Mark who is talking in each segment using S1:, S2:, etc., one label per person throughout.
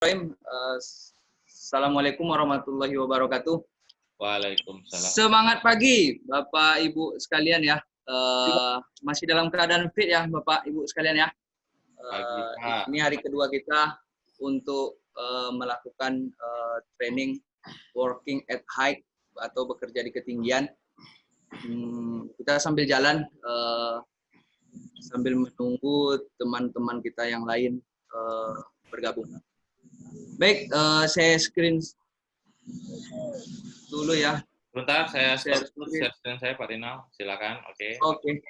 S1: Assalamualaikum warahmatullahi wabarakatuh.
S2: Waalaikumsalam.
S1: Semangat pagi Bapak Ibu sekalian ya. Masih dalam keadaan fit ya Bapak Ibu sekalian ya.
S2: Pagi, Pak.
S1: Ini hari kedua kita untuk melakukan training working at height atau bekerja di ketinggian. Kita sambil jalan sambil menunggu teman-teman kita yang lain bergabung. Baik, saya screen dulu ya.
S2: Bentar, saya
S1: Share
S2: share screen saya, Pak Rinal. Silakan. Oke.
S1: Oke.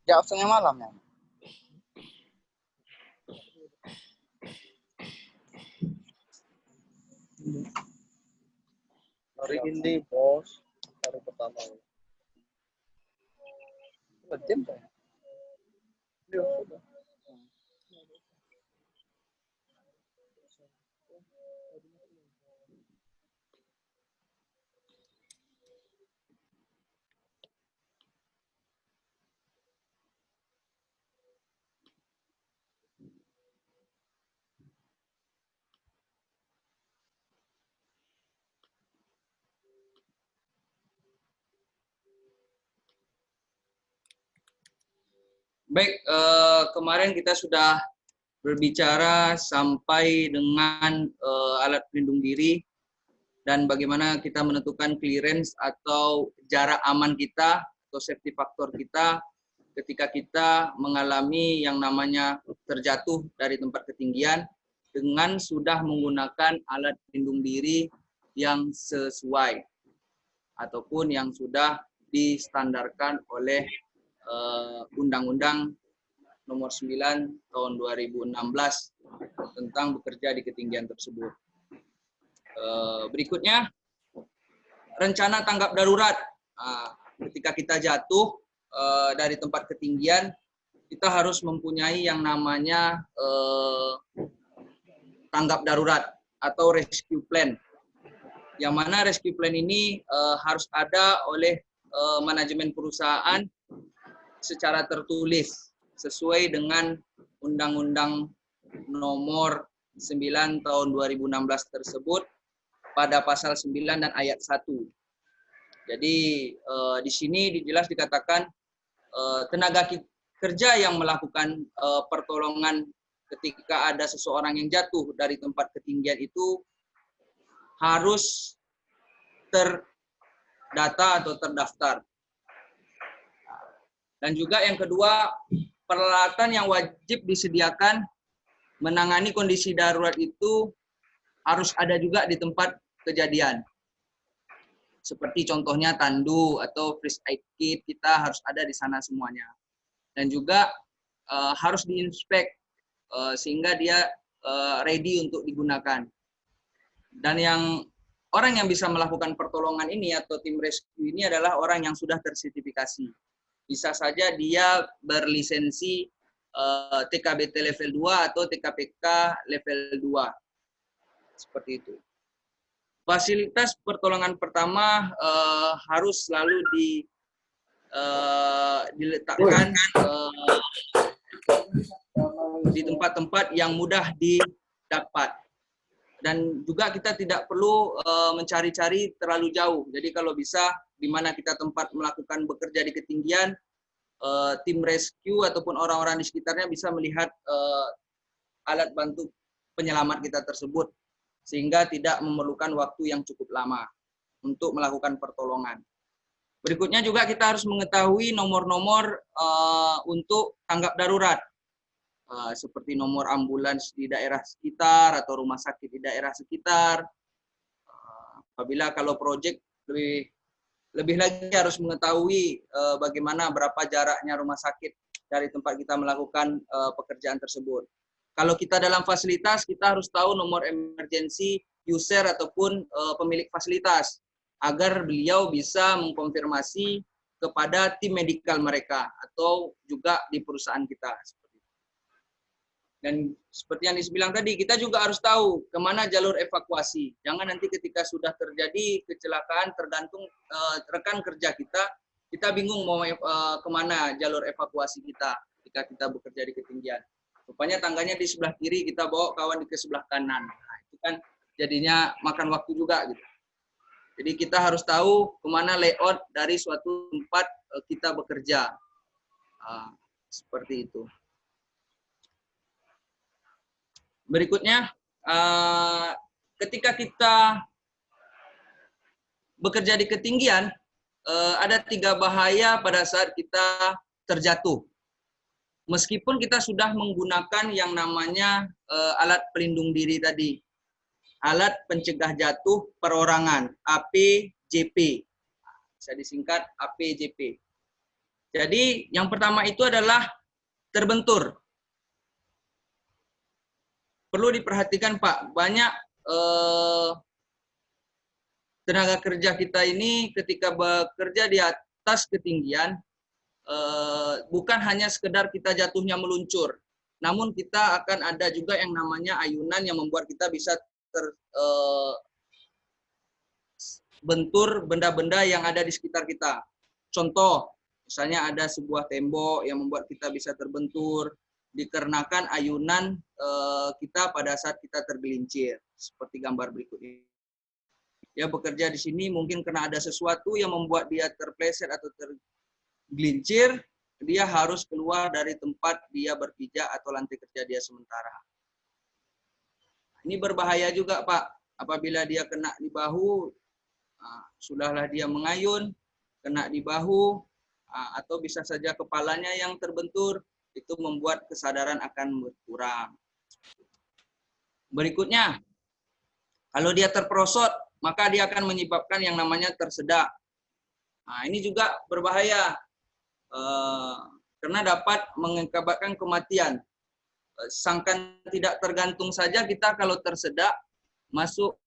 S3: Ya, opsinya malam ya. Hari ini bos, hari pertama. Jam ya? Ya, sudah.
S1: Baik, kemarin kita sudah berbicara sampai dengan alat pelindung diri dan bagaimana kita menentukan clearance atau jarak aman kita atau safety factor kita ketika kita mengalami yang namanya terjatuh dari tempat ketinggian dengan sudah menggunakan alat pelindung diri yang sesuai ataupun yang sudah distandarkan oleh Undang-Undang Nomor 9 Tahun 2016 tentang bekerja di ketinggian tersebut. Berikutnya, rencana tanggap darurat. Ketika kita jatuh dari tempat ketinggian, kita harus mempunyai yang namanya tanggap darurat atau rescue plan. Yang mana rescue plan ini harus ada oleh manajemen perusahaan secara tertulis sesuai dengan Undang-Undang Nomor 9 Tahun 2016 tersebut pada pasal 9 dan ayat 1. Jadi di sini jelas dikatakan tenaga kerja yang melakukan pertolongan ketika ada seseorang yang jatuh dari tempat ketinggian itu harus terdata atau terdaftar. Dan juga yang kedua, peralatan yang wajib disediakan menangani kondisi darurat itu harus ada juga di tempat kejadian. Seperti contohnya tandu atau first aid kit, kita harus ada di sana semuanya. Dan juga harus diinspek sehingga dia ready untuk digunakan. Dan orang yang bisa melakukan pertolongan ini atau tim rescue ini adalah orang yang sudah tersertifikasi. Bisa saja dia berlisensi TKBT level 2 atau TKPK level 2. Seperti itu. Fasilitas pertolongan pertama harus selalu diletakkan di tempat-tempat yang mudah didapat. Dan juga kita tidak perlu mencari-cari terlalu jauh. Jadi kalau bisa di mana kita tempat melakukan bekerja di ketinggian, tim rescue ataupun orang-orang di sekitarnya bisa melihat alat bantu penyelamat kita tersebut, sehingga tidak memerlukan waktu yang cukup lama untuk melakukan pertolongan. Berikutnya juga kita harus mengetahui nomor-nomor untuk tanggap darurat, seperti nomor ambulans di daerah sekitar atau rumah sakit di daerah sekitar. Apabila kalau proyek lebih lagi harus mengetahui bagaimana berapa jaraknya rumah sakit dari tempat kita melakukan pekerjaan tersebut. Kalau kita dalam fasilitas, kita harus tahu nomor emergency user ataupun pemilik fasilitas agar beliau bisa mengkonfirmasi kepada tim medikal mereka atau juga di perusahaan kita. Dan seperti yang dibilang tadi, kita juga harus tahu kemana jalur evakuasi. Jangan nanti ketika sudah terjadi kecelakaan, tergantung rekan kerja kita bingung mau kemana jalur evakuasi kita ketika kita bekerja di ketinggian. Rupanya tangganya di sebelah kiri, kita bawa kawan di ke sebelah kanan. Nah, itu kan jadinya makan waktu juga gitu. Jadi kita harus tahu kemana layout dari suatu tempat kita bekerja. Seperti itu. Berikutnya, ketika kita bekerja di ketinggian, ada 3 bahaya pada saat kita terjatuh. Meskipun kita sudah menggunakan yang namanya alat pelindung diri tadi, alat pencegah jatuh perorangan, APJP, bisa disingkat APJP. Jadi yang pertama itu adalah terbentur. Perlu diperhatikan Pak, banyak tenaga kerja kita ini ketika bekerja di atas ketinggian, bukan hanya sekedar kita jatuhnya meluncur, namun kita akan ada juga yang namanya ayunan yang membuat kita bisa terbentur benda-benda yang ada di sekitar kita. Contoh, misalnya ada sebuah tembok yang membuat kita bisa terbentur, dikarenakan ayunan kita pada saat kita tergelincir, seperti gambar berikut ini. Dia bekerja di sini mungkin karena ada sesuatu yang membuat dia terpleset atau tergelincir, dia harus keluar dari tempat dia berpijak atau lantai kerja dia sementara. Ini berbahaya juga Pak, apabila dia kena di bahu, sudahlah dia mengayun, kena di bahu, atau bisa saja kepalanya yang terbentur, itu membuat kesadaran akan berkurang. Berikutnya, kalau dia terperosot, maka dia akan menyebabkan yang namanya tersedak. Nah, ini juga berbahaya, karena dapat mengakibatkan kematian. Sangkan tidak tergantung saja kita kalau tersedak, masuk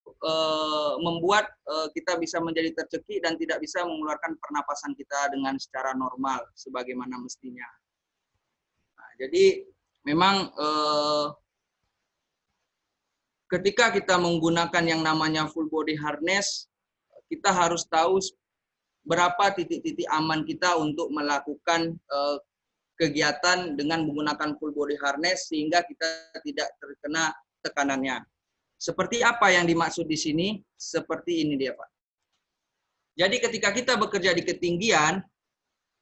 S1: membuat kita bisa menjadi tercekik dan tidak bisa mengeluarkan pernapasan kita dengan secara normal, sebagaimana mestinya. Nah, jadi memang ketika kita menggunakan yang namanya full body harness, kita harus tahu berapa titik-titik aman kita untuk melakukan kegiatan dengan menggunakan full body harness sehingga kita tidak terkena tekanannya. Seperti apa yang dimaksud di sini? Seperti ini dia Pak. Jadi ketika kita bekerja di ketinggian,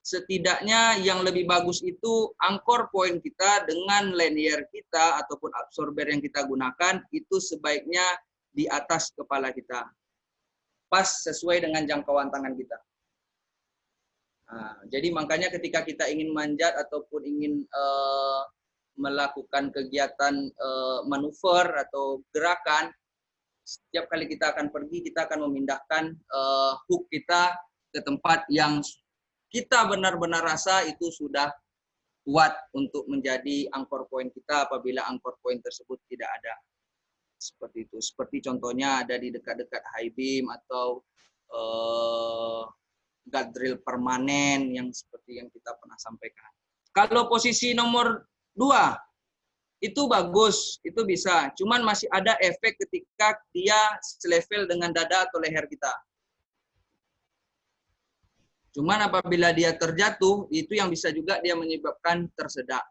S1: setidaknya yang lebih bagus itu anchor point kita dengan lanyard kita ataupun absorber yang kita gunakan itu sebaiknya di atas kepala kita. Pas sesuai dengan jangkauan tangan kita. Nah, jadi makanya ketika kita ingin manjat ataupun ingin melakukan kegiatan manuver atau gerakan, setiap kali kita akan pergi, kita akan memindahkan hook kita ke tempat yang kita benar-benar rasa itu sudah kuat untuk menjadi anchor point kita apabila anchor point tersebut tidak ada. Seperti itu. Seperti contohnya ada di dekat-dekat high beam atau guard drill permanen yang seperti yang kita pernah sampaikan. Kalau posisi nomor 2, itu bagus, itu bisa. Cuman masih ada efek ketika dia selevel dengan dada atau leher kita. Cuman apabila dia terjatuh, itu yang bisa juga dia menyebabkan tersedak.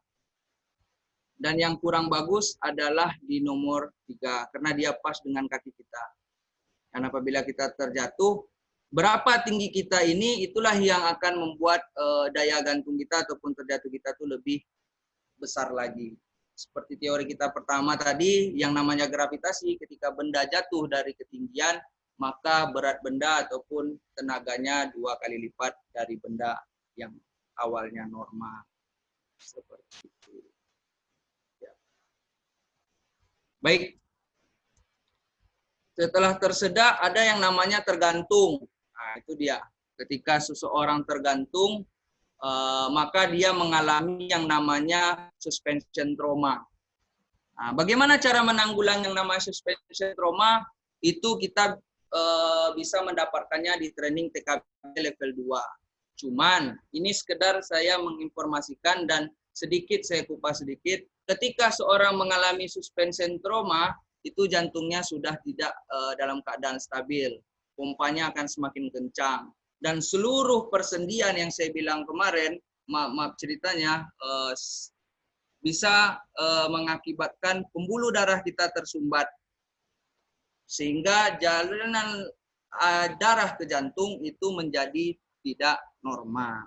S1: Dan yang kurang bagus adalah di nomor 3, karena dia pas dengan kaki kita. Dan apabila kita terjatuh, berapa tinggi kita ini, itulah yang akan membuat daya gantung kita ataupun terjatuh kita itu lebih besar lagi. Seperti teori kita pertama tadi, yang namanya gravitasi, ketika benda jatuh dari ketinggian, maka berat benda ataupun tenaganya 2 kali lipat dari benda yang awalnya normal. Seperti itu. Ya. Baik. Setelah tersedak, ada yang namanya tergantung. Nah, itu dia. Ketika seseorang tergantung, maka dia mengalami yang namanya suspension trauma. Nah, bagaimana cara menanggulangi yang namanya suspension trauma? Itu kita bisa mendapatkannya di training TKB level 2. Cuman ini sekedar saya menginformasikan dan sedikit saya kupas sedikit. Ketika seorang mengalami suspension trauma, itu jantungnya sudah tidak dalam keadaan stabil. Pompanya akan semakin kencang. Dan seluruh persendian yang saya bilang kemarin, maaf ceritanya, bisa mengakibatkan pembuluh darah kita tersumbat. Sehingga jalinan darah ke jantung itu menjadi tidak normal.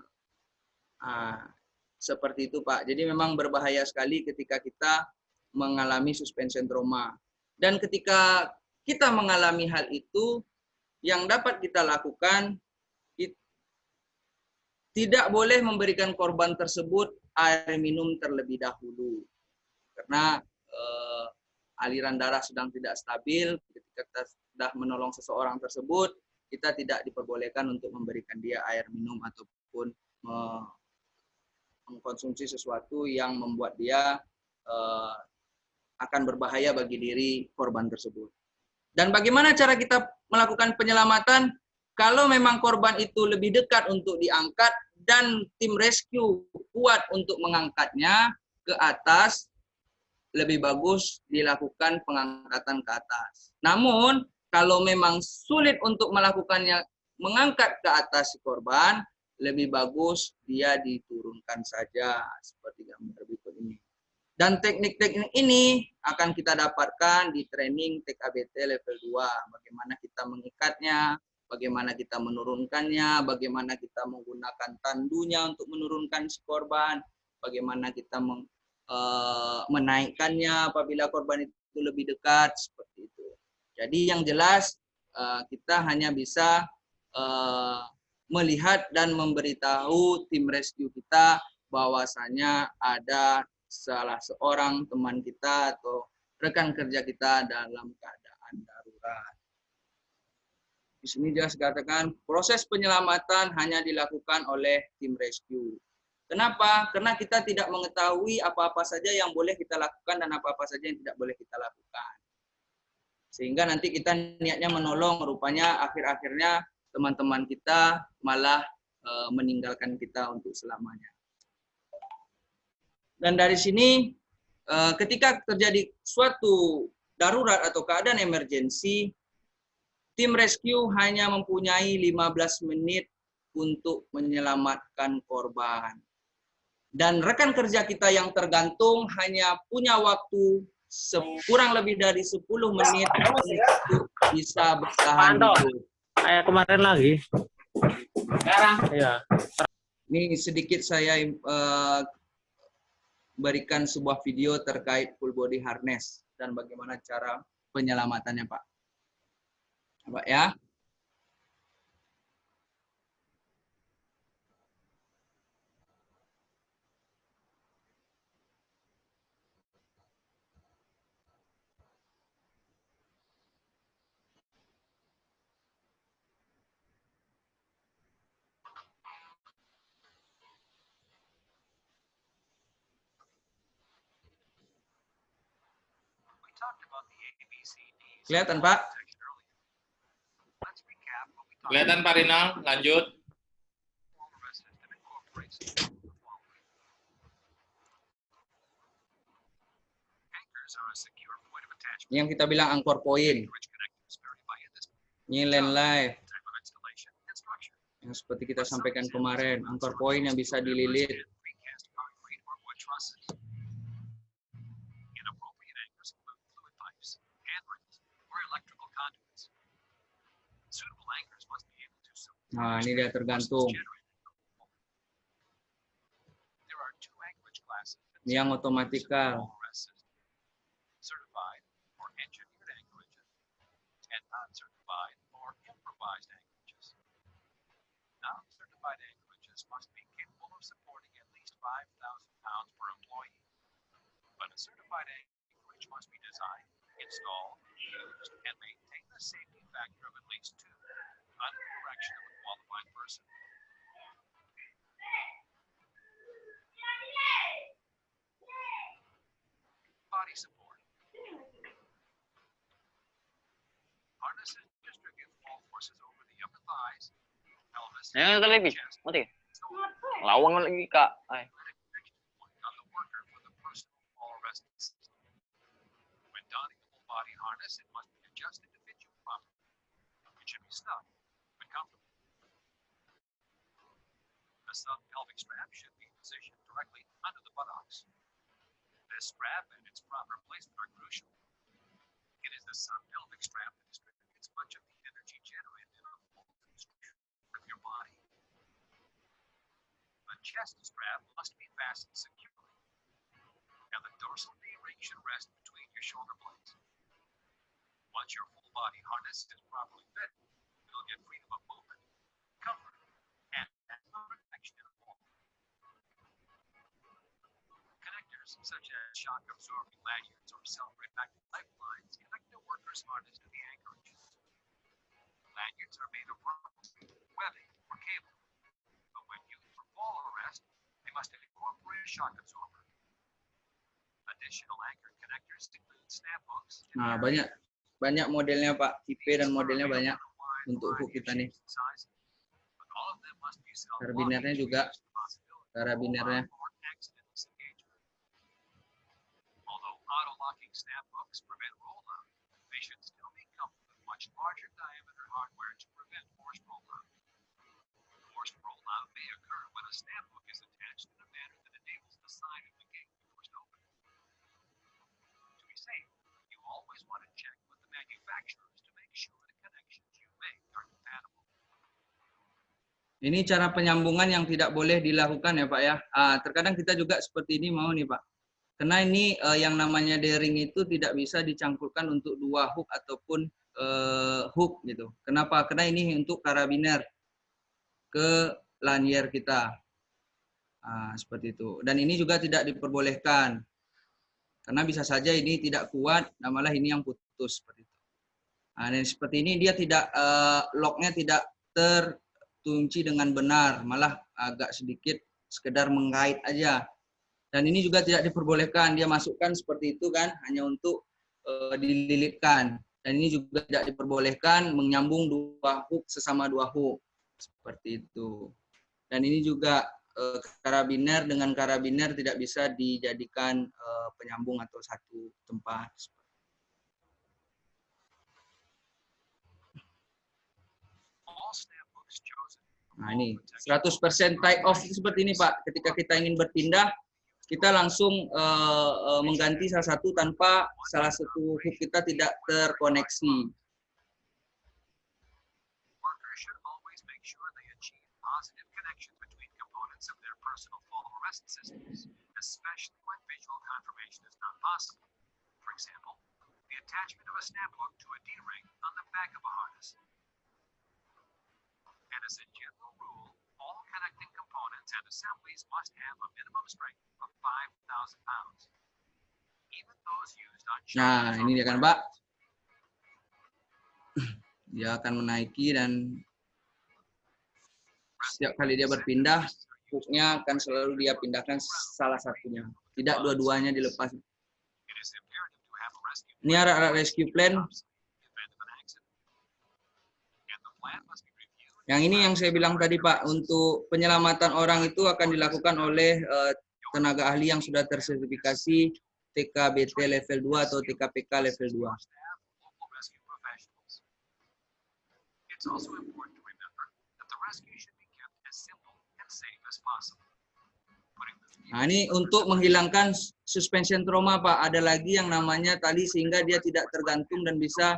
S1: Seperti itu Pak. Jadi memang berbahaya sekali ketika kita mengalami suspension trauma. Dan ketika kita mengalami hal itu, yang dapat kita lakukan, tidak boleh memberikan korban tersebut air minum terlebih dahulu. Karena aliran darah sedang tidak stabil, ketika kita sudah menolong seseorang tersebut, kita tidak diperbolehkan untuk memberikan dia air minum ataupun mengkonsumsi sesuatu yang membuat dia akan berbahaya bagi diri korban tersebut. Dan bagaimana cara kita melakukan penyelamatan? Kalau memang korban itu lebih dekat untuk diangkat dan tim rescue kuat untuk mengangkatnya ke atas, lebih bagus dilakukan pengangkatan ke atas. Namun, kalau memang sulit untuk melakukannya, mengangkat ke atas si korban, lebih bagus dia diturunkan saja, seperti gambar berikut ini. Dan teknik-teknik ini akan kita dapatkan di training TKBT level 2. Bagaimana kita mengikatnya, bagaimana kita menurunkannya, bagaimana kita menggunakan tandunya untuk menurunkan si korban, bagaimana kita menaikkannya apabila korban itu lebih dekat, seperti itu. Jadi yang jelas kita hanya bisa melihat dan memberitahu tim rescue kita bahwasanya ada salah seorang teman kita atau rekan kerja kita dalam keadaan darurat. Di sini jelas dikatakan proses penyelamatan hanya dilakukan oleh tim rescue. Kenapa? Karena kita tidak mengetahui apa-apa saja yang boleh kita lakukan dan apa-apa saja yang tidak boleh kita lakukan. Sehingga nanti kita niatnya menolong, rupanya akhir-akhirnya teman-teman kita malah meninggalkan kita untuk selamanya. Dan dari sini, ketika terjadi suatu darurat atau keadaan emergensi, tim rescue hanya mempunyai 15 menit untuk menyelamatkan korban. Dan rekan kerja kita yang tergantung hanya punya waktu kurang lebih dari 10 menit untuk bisa bertahan hidup.
S4: Kayak kemarin lagi. Sekarang. Iya.
S1: Ini sedikit saya berikan sebuah video terkait full body harness dan bagaimana cara penyelamatannya, Pak. Pak ya. Kelihatan, Pak?
S2: Kelihatan Pak Rinal, lanjut.
S1: Ini yang kita bilang anchor point. Ini land life. Yang seperti kita sampaikan kemarin, anchor point yang bisa dililit. Nah, ini dia tergantung. Ini yang otomatikal.
S4: Yang lebih, oke.
S3: Lawang lagi kak. Ay.
S5: On the worker for the personal fall arrest system. When donning the full body harness, it must be adjusted to fit you properly. It should be snug but comfortable. The sub-pelvic strap should be positioned directly under the buttocks. This strap and its proper placement are crucial. It is the sub-pelvic strap that distributes much of the energy generated in a full construction of your body. The chest strap must be fastened securely, and the dorsal knee ring should rest between your shoulder blades. Once your full body harness is properly fitted, you'll get freedom of movement, comfort, and protection in a fall. Connectors such as shock-absorbing lanyards or self-retracting lifelines connect the worker's harness to the anchorage. Lanyards are made of rubber, webbing, or cable, but when used for fall arrest, they must incorporate a shock absorber. Additional anchor connectors include snap hooks.
S1: Nah, banyak modelnya Pak, tipe dan modelnya banyak untuk hook kita nih. Karabinernya juga, karabinernya.
S5: Although auto-locking snap hooks prevent rollout, they should still be coupled with much larger diameter hardware to prevent forced rollout. Forced rollout may occur when a snap hook is attached in a manner that enables the side of the gate to be forced open. To be safe, you always want to check with the manufacturers to make sure the connections you make are compatible.
S1: Ini cara penyambungan yang tidak boleh dilakukan ya Pak ya. Terkadang kita juga seperti ini mau nih Pak. Karena ini yang namanya D-ring itu tidak bisa dicangkulkan untuk dua hook ataupun hook gitu. Kenapa? Karena ini untuk karabiner ke lanyard kita. Seperti itu. Dan ini juga tidak diperbolehkan. Karena bisa saja ini tidak kuat, dan malah ini yang putus seperti itu. Dan seperti ini dia tidak locknya tidak terkunci dengan benar, malah agak sedikit sekedar mengait aja. Dan ini juga tidak diperbolehkan, dia masukkan seperti itu kan, hanya untuk dililitkan. Dan ini juga tidak diperbolehkan menyambung dua hook sesama dua hook. Seperti itu. Dan ini juga karabiner dengan karabiner tidak bisa dijadikan penyambung atau satu tempat. Nah ini 100% tie off seperti ini Pak. Ketika kita ingin berpindah, kita langsung mengganti salah satu tanpa salah satu hook kita tidak terkoneksi.
S5: Workers should always make sure they achieve positive connections between components of their personal fall arrest systems, especially when visual confirmation is not possible. For example, the attachment of a snap hook to a D-ring on the back of a harness. And as a general rule, all connecting components and assemblies must have a minimum strength of 5,000 pounds. Even those used on
S1: Nah, ini dia kan Pak. Dia akan menaiki dan setiap kali dia berpindah, hooknya akan selalu dia pindahkan salah satunya. Tidak dua-duanya dilepas. Ini alat rescue plan. Yang ini yang saya bilang tadi Pak, untuk penyelamatan orang itu akan dilakukan oleh tenaga ahli yang sudah tersertifikasi TKBT level 2 atau TKPK level 2. Nah ini untuk menghilangkan suspension trauma Pak, ada lagi yang namanya tali sehingga dia tidak tergantung dan bisa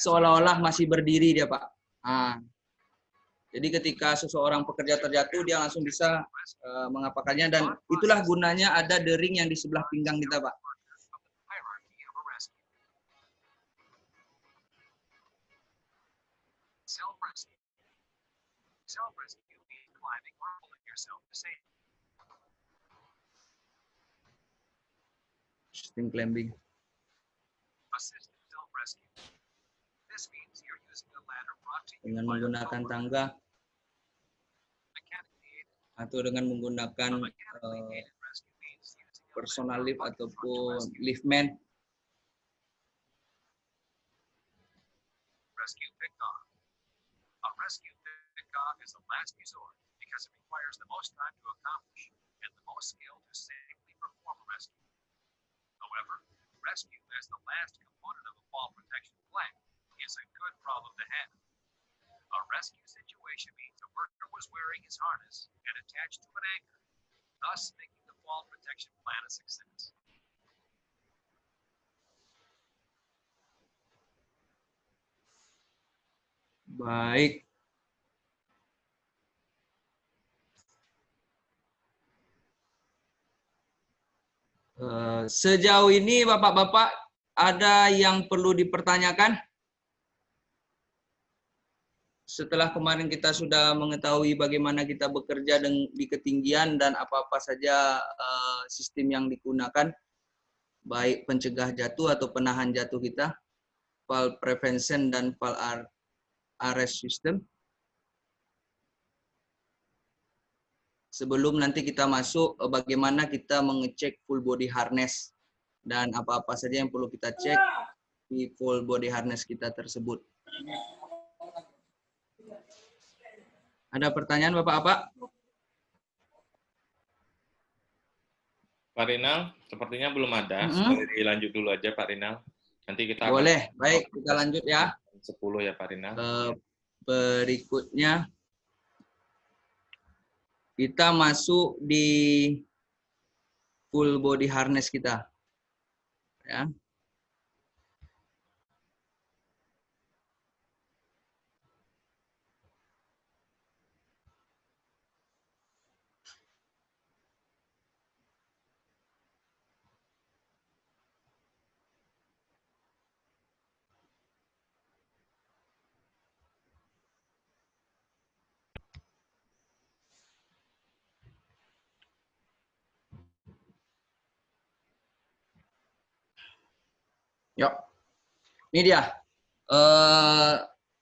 S1: seolah-olah masih berdiri dia Pak. Jadi ketika seseorang pekerja terjatuh, dia langsung bisa mengapakannya, dan itulah gunanya ada D-ring yang di sebelah pinggang kita, Pak. Assisting climbing. Dengan menggunakan tangga atau dengan menggunakan personal lift ataupun liftman.
S5: requires the most time to accomplish and the most skill to safely perform a rescue. However, rescue as the last component of a fall protection plan is a good problem to have. A rescue situation means a worker was wearing his harness and attached to an anchor, thus making the fall protection plan a success.
S1: Baik. Sejauh ini Bapak-Bapak ada yang perlu dipertanyakan? Setelah kemarin kita sudah mengetahui bagaimana kita bekerja di ketinggian dan apa-apa saja sistem yang digunakan, baik pencegah jatuh atau penahan jatuh kita, fall prevention dan fall arrest system. Sebelum nanti kita masuk, bagaimana kita mengecek full body harness dan apa-apa saja yang perlu kita cek di full body harness kita tersebut. Ada pertanyaan Bapak-Bapak?
S2: Pak Rinal, sepertinya belum ada. Sekali dilanjut dulu aja Pak Rinal. Nanti kita
S1: boleh, baik kita lanjut ya.
S2: 10 ya Pak Rinal.
S1: Berikutnya kita masuk di full body harness kita. Ya. Yuk, ini dia.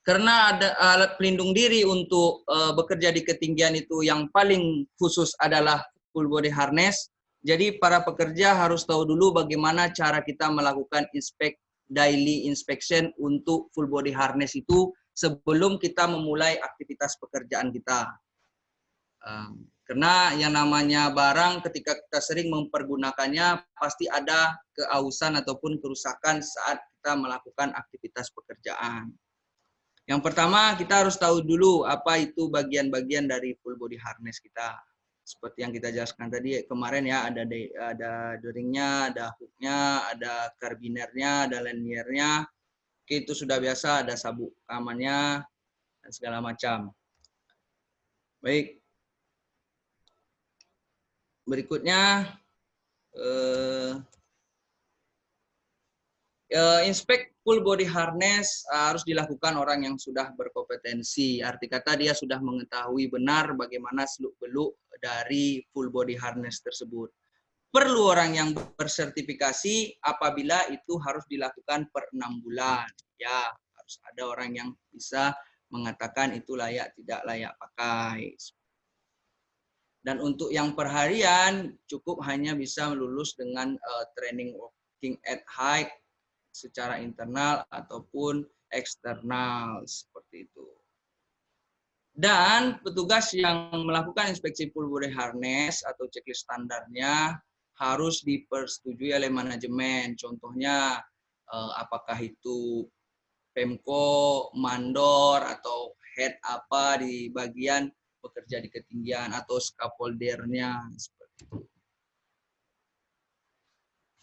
S1: Karena ada alat pelindung diri untuk bekerja di ketinggian itu yang paling khusus adalah full body harness. Jadi para pekerja harus tahu dulu bagaimana cara kita melakukan daily inspection untuk full body harness itu sebelum kita memulai aktivitas pekerjaan kita. Karena yang namanya barang ketika kita sering mempergunakannya pasti ada keausan ataupun kerusakan saat kita melakukan aktivitas pekerjaan. Yang pertama kita harus tahu dulu apa itu bagian-bagian dari full body harness kita. Seperti yang kita jelaskan tadi kemarin ya, ada D-ringnya, ada hooknya, ada karbinernya, ada liniernya. Oke, itu sudah biasa, ada sabuk amannya dan segala macam. Baik. Berikutnya, inspek full body harness harus dilakukan orang yang sudah berkompetensi. Arti kata dia sudah mengetahui benar bagaimana seluk-beluk dari full body harness tersebut. Perlu orang yang bersertifikasi apabila itu harus dilakukan per 6 bulan. Ya, harus ada orang yang bisa mengatakan itu layak tidak layak pakai. Dan untuk yang perharian cukup hanya bisa lulus dengan training working at height secara internal ataupun eksternal seperti itu. Dan petugas yang melakukan inspeksi full body harness atau checklist standarnya harus dipersetujui oleh manajemen. Contohnya apakah itu Pemko, mandor atau head apa di bagian bekerja di ketinggian atau scaffoldernya seperti itu.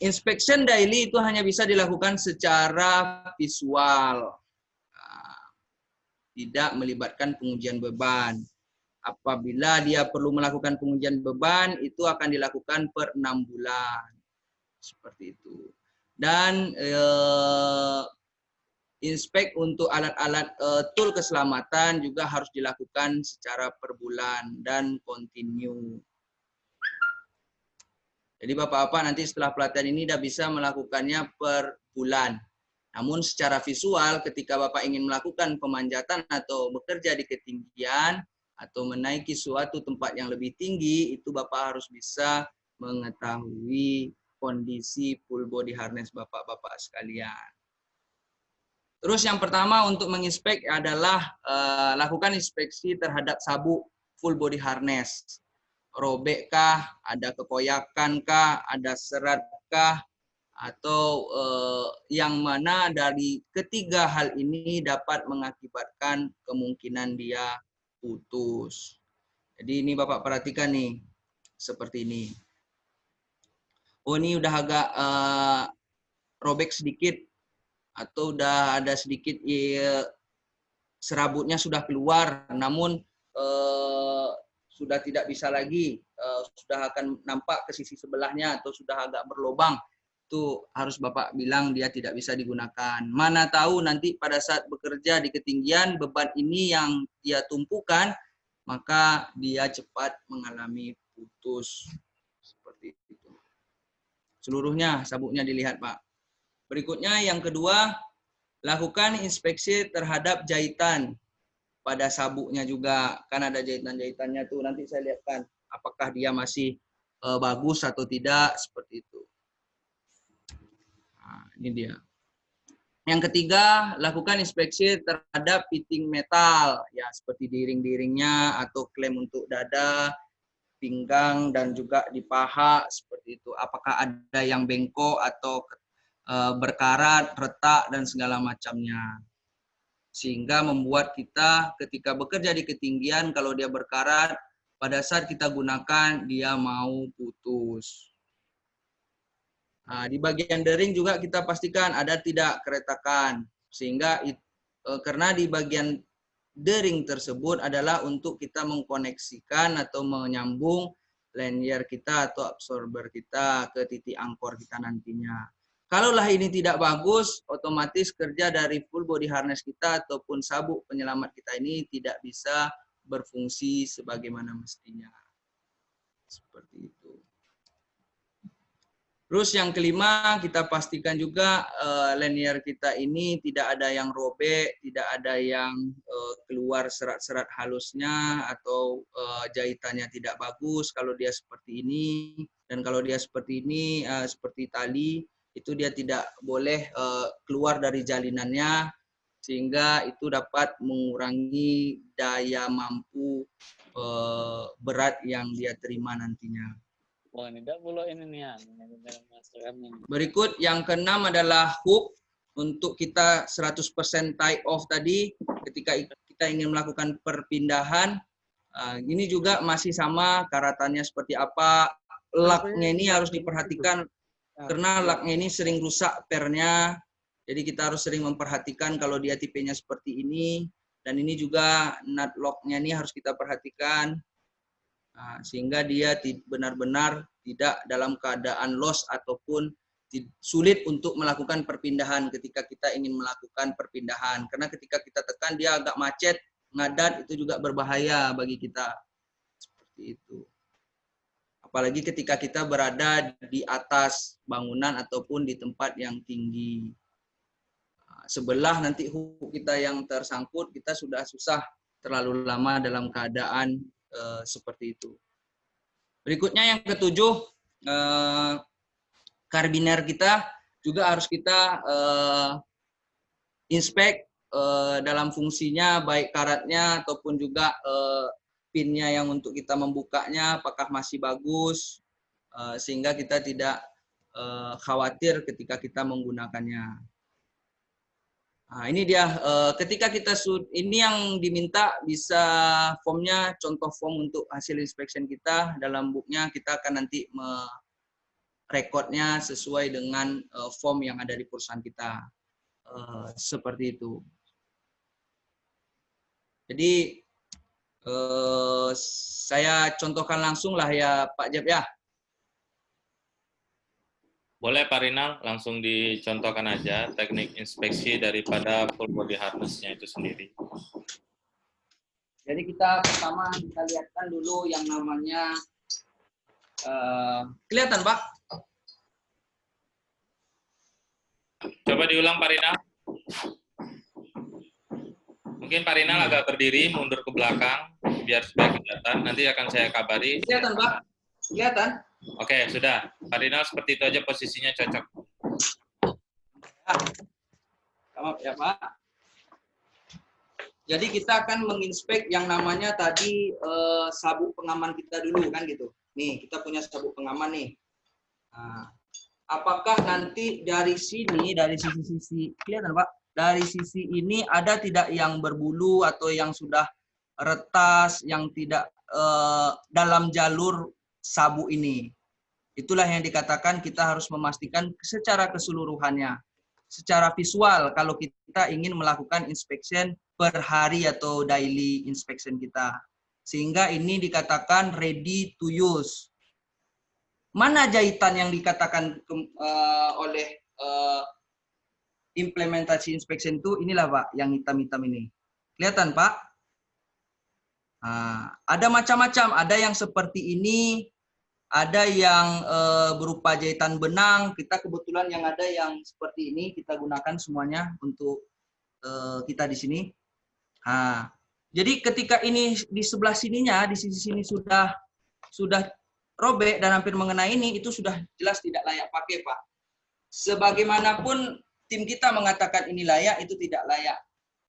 S1: Inspection daily itu hanya bisa dilakukan secara visual, tidak melibatkan pengujian beban. Apabila dia perlu melakukan pengujian beban, itu akan dilakukan per 6 bulan, seperti itu. Dan inspek untuk alat-alat tool keselamatan juga harus dilakukan secara per bulan dan kontinu. Jadi Bapak-Bapak nanti setelah pelatihan ini sudah bisa melakukannya per bulan. Namun secara visual ketika Bapak ingin melakukan pemanjatan atau bekerja di ketinggian atau menaiki suatu tempat yang lebih tinggi, itu Bapak harus bisa mengetahui kondisi full body harness Bapak-Bapak sekalian. Terus yang pertama untuk menginspek adalah lakukan inspeksi terhadap sabuk full body harness. Robek kah, ada kekoyakan kah, ada serat kah, atau yang mana dari ketiga hal ini dapat mengakibatkan kemungkinan dia putus. Jadi ini Bapak perhatikan nih, seperti ini. Oh ini udah agak robek sedikit, atau udah ada sedikit serabutnya sudah keluar, namun sudah tidak bisa lagi, sudah akan nampak ke sisi sebelahnya atau sudah agak berlobang, itu harus Bapak bilang dia tidak bisa digunakan. Mana tahu nanti pada saat bekerja di ketinggian, beban ini yang dia tumpukan, maka dia cepat mengalami putus. Seperti itu. Seluruhnya sabuknya dilihat, Pak. Berikutnya yang kedua, lakukan inspeksi terhadap jahitan pada sabuknya juga. Kan ada jahitan-jahitannya tuh, nanti saya lihatkan apakah dia masih bagus atau tidak, seperti itu. Nah, ini dia. Yang ketiga, lakukan inspeksi terhadap fitting metal, ya seperti diring-diringnya atau klem untuk dada, pinggang, dan juga di paha, seperti itu. Apakah ada yang bengkok atau berkarat, retak, dan segala macamnya. Sehingga membuat kita ketika bekerja di ketinggian, kalau dia berkarat, pada saat kita gunakan, dia mau putus. Nah, di bagian dering juga kita pastikan ada tidak keretakan. Sehingga karena di bagian dering tersebut adalah untuk kita mengkoneksikan atau menyambung lanyard kita atau absorber kita ke titik angkor kita nantinya. Kalaulah ini tidak bagus, otomatis kerja dari full body harness kita ataupun sabuk penyelamat kita ini tidak bisa berfungsi sebagaimana mestinya. Seperti itu. Terus yang kelima, kita pastikan juga lanyard kita ini tidak ada yang robek, tidak ada yang keluar serat-serat halusnya atau jahitannya tidak bagus kalau dia seperti ini. Dan kalau dia seperti ini, seperti tali, itu dia tidak boleh keluar dari jalinannya, sehingga itu dapat mengurangi daya mampu berat yang dia terima nantinya. Berikut yang keenam adalah hook. Untuk kita 100% tie off tadi, ketika kita ingin melakukan perpindahan, ini juga masih sama, karatannya seperti apa, laknya ini harus diperhatikan. Karena laknya ini sering rusak pernya, jadi kita harus sering memperhatikan kalau dia tipenya seperti ini. Dan ini juga nut locknya ini harus kita perhatikan, sehingga dia benar-benar tidak dalam keadaan loss ataupun sulit untuk melakukan perpindahan ketika kita ingin melakukan perpindahan. Karena ketika kita tekan dia agak macet, ngadat, itu juga berbahaya bagi kita. Seperti itu. Apalagi ketika kita berada di atas bangunan ataupun di tempat yang tinggi. Sebelah nanti hook kita yang tersangkut, kita sudah susah terlalu lama dalam keadaan seperti itu. Berikutnya yang ketujuh, karabiner kita juga harus kita inspek dalam fungsinya, baik karatnya ataupun juga pinnya yang untuk kita membukanya apakah masih bagus, sehingga kita tidak khawatir ketika kita menggunakannya. Nah, ini dia ketika kita ini yang diminta bisa formnya, contoh form untuk hasil inspection kita. Dalam booknya kita akan nanti merekodnya sesuai dengan form yang ada di perusahaan kita, seperti itu. Jadi saya contohkan langsung lah ya Pak Jeb ya.
S2: Boleh Pak Rinal, langsung dicontohkan aja teknik inspeksi daripada full body harness-nya itu sendiri.
S1: Jadi kita pertama kita lihatkan dulu yang namanya, kelihatan Pak?
S2: Coba diulang Pak Rinal. Mungkin Pak Rinal agak berdiri, mundur ke belakang, biar supaya kelihatan. Nanti akan saya kabari.
S1: Kelihatan Pak? Kelihatan?
S2: Oke, sudah. Pak Rinal seperti itu aja posisinya cocok.
S1: Maaf ya Pak. Jadi kita akan menginspek yang namanya tadi sabuk pengaman kita dulu kan gitu. Nih kita punya sabuk pengaman nih. Nah, apakah nanti dari sini, dari sisi-sisi kelihatan Pak, dari sisi ini ada tidak yang berbulu atau yang sudah retas, yang tidak dalam jalur sabuk ini? Itulah yang dikatakan kita harus memastikan secara keseluruhannya. Secara visual kalau kita ingin melakukan inspection per hari atau daily inspection kita. Sehingga ini dikatakan ready to use. Mana jahitan yang dikatakan oleh implementasi inspection itu? Inilah Pak, yang hitam-hitam ini. Kelihatan Pak? Ada macam-macam, ada yang seperti ini, ada yang berupa jahitan benang. Kita kebetulan yang ada yang seperti ini kita gunakan semuanya untuk kita di sini. Jadi ketika ini di sebelah sininya, di sisi sini sudah robek dan hampir mengenai ini, itu sudah jelas tidak layak pakai Pak. Sebagaimanapun tim kita mengatakan ini layak, itu tidak layak.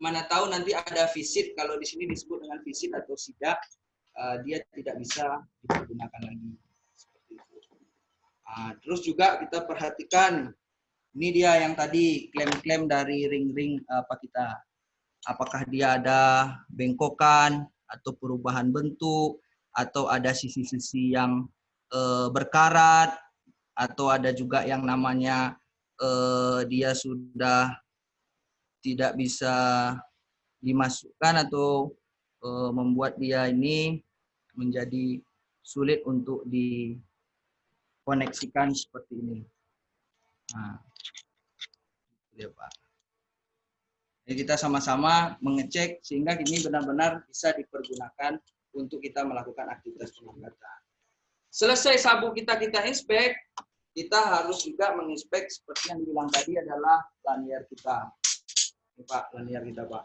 S1: Mana tahu nanti ada visit, kalau di sini disebut dengan visit atau sidak, dia tidak bisa dipergunakan lagi. Terus juga kita perhatikan, ini dia yang tadi klaim-klaim dari ring-ring apa kita, apakah dia ada bengkokan atau perubahan bentuk, atau ada sisi-sisi yang berkarat, atau ada juga yang namanya dia sudah tidak bisa dimasukkan atau membuat dia ini menjadi sulit untuk koneksikan seperti ini. Ya Pak. Jadi kita sama-sama mengecek sehingga ini benar-benar bisa dipergunakan untuk kita melakukan aktivitas pengangkatan. Selesai sabuk kita inspek, kita harus juga menginspek seperti yang dibilang tadi adalah lanyar kita. Ini Pak, lanyar kita Pak.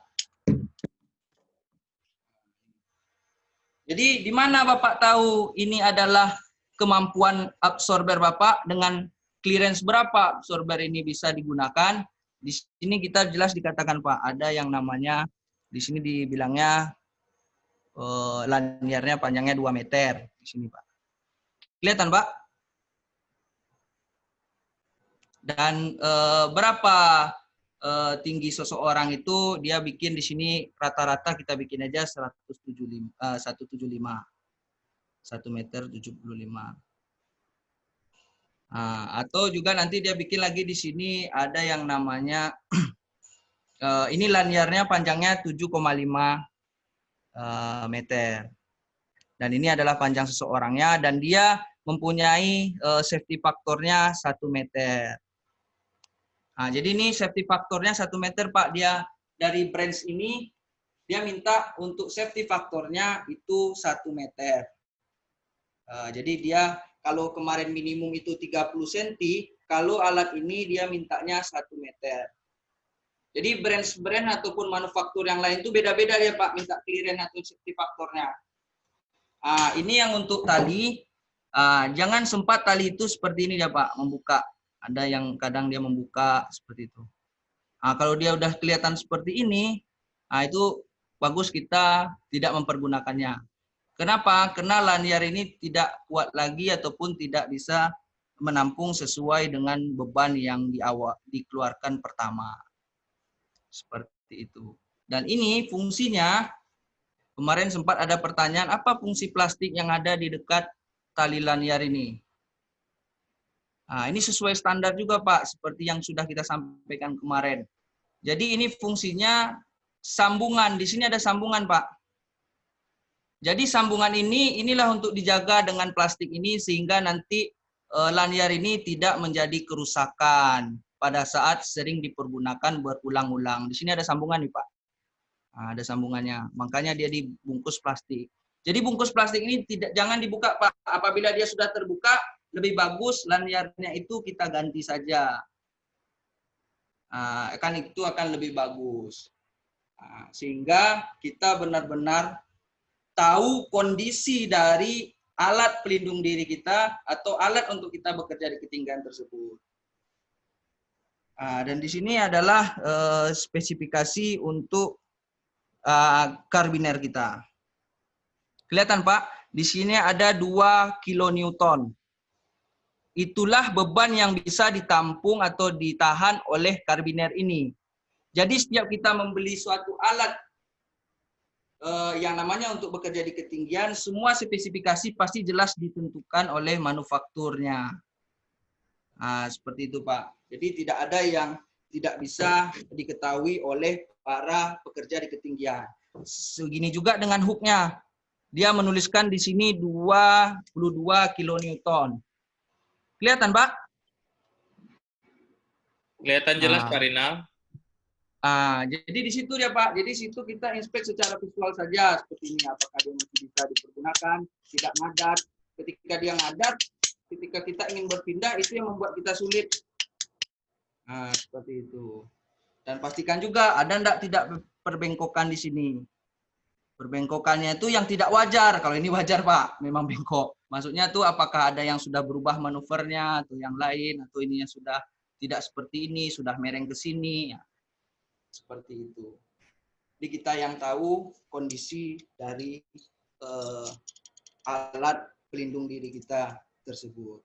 S1: Jadi di mana Bapak tahu ini adalah kemampuan absorber Bapak, dengan clearance berapa absorber ini bisa digunakan? Di sini kita jelas dikatakan Pak, ada yang namanya di sini dibilangnya lanyarnya panjangnya 2 meter di sini Pak. Kelihatan Pak? Dan berapa tinggi seseorang itu, dia bikin di sini rata-rata kita bikin aja 175. 1 meter 75. Atau juga nanti dia bikin lagi di sini ada yang namanya ini lanyarnya panjangnya 7,5 meter. Dan ini adalah panjang seseorangnya dan dia mempunyai safety faktornya 1 meter. Jadi ini safety faktornya 1 meter Pak, dia dari branch ini dia minta untuk safety faktornya itu 1 meter. Jadi dia kalau kemarin minimum itu 30 cm, kalau alat ini dia mintanya 1 meter. Jadi brand ataupun manufaktur yang lain itu beda-beda ya Pak, minta clearance atau safety faktornya. Ini yang untuk tali, jangan sempat tali itu seperti ini ya Pak, membuka. Ada yang kadang dia membuka seperti itu. Kalau dia udah kelihatan seperti ini, itu bagus kita tidak mempergunakannya. Kenapa? Karena lanyar ini tidak kuat lagi ataupun tidak bisa menampung sesuai dengan beban yang dikeluarkan pertama. Seperti itu. Dan ini fungsinya, kemarin sempat ada pertanyaan, apa fungsi plastik yang ada di dekat tali lanyar ini? Ini sesuai standar juga Pak, seperti yang sudah kita sampaikan kemarin. Jadi ini fungsinya sambungan, di sini ada sambungan Pak. Jadi sambungan inilah untuk dijaga dengan plastik ini sehingga nanti lanyar ini tidak menjadi kerusakan pada saat sering dipergunakan berulang-ulang. Di sini ada sambungan nih Pak. Ada sambungannya, makanya dia dibungkus plastik. Jadi bungkus plastik ini jangan dibuka Pak. Apabila dia sudah terbuka, lebih bagus lanyarnya itu kita ganti saja. Itu akan lebih bagus. Sehingga kita benar-benar tahu kondisi dari alat pelindung diri kita atau alat untuk kita bekerja di ketinggian tersebut. Dan di sini adalah spesifikasi untuk karbiner kita. Kelihatan Pak, di sini ada 2 kilonewton. Itulah beban yang bisa ditampung atau ditahan oleh karbiner ini. Jadi setiap kita membeli suatu alat yang namanya untuk bekerja di ketinggian, semua spesifikasi pasti jelas ditentukan oleh manufakturnya. Nah, seperti itu Pak. Jadi tidak ada yang tidak bisa diketahui oleh para pekerja di ketinggian. Segini juga dengan hooknya. Dia menuliskan di sini 22 kilonewton. Kelihatan Pak?
S2: Kelihatan jelas Pak Rinal.
S1: Jadi di situ ya Pak. Jadi situ kita inspek secara visual saja seperti ini. Apakah dia masih bisa dipergunakan, tidak ngadat. Ketika dia ngadat, ketika kita ingin berpindah itu yang membuat kita sulit. Nah, seperti itu. Dan pastikan juga ada tidak perbengkokan di sini. Perbengkokannya itu yang tidak wajar. Kalau ini wajar Pak, memang bengkok. Maksudnya tuh apakah ada yang sudah berubah manuvernya atau yang lain, atau ini yang sudah tidak seperti ini, sudah mereng ke sini. Ya. Seperti itu. Jadi kita yang tahu kondisi dari alat pelindung diri kita tersebut.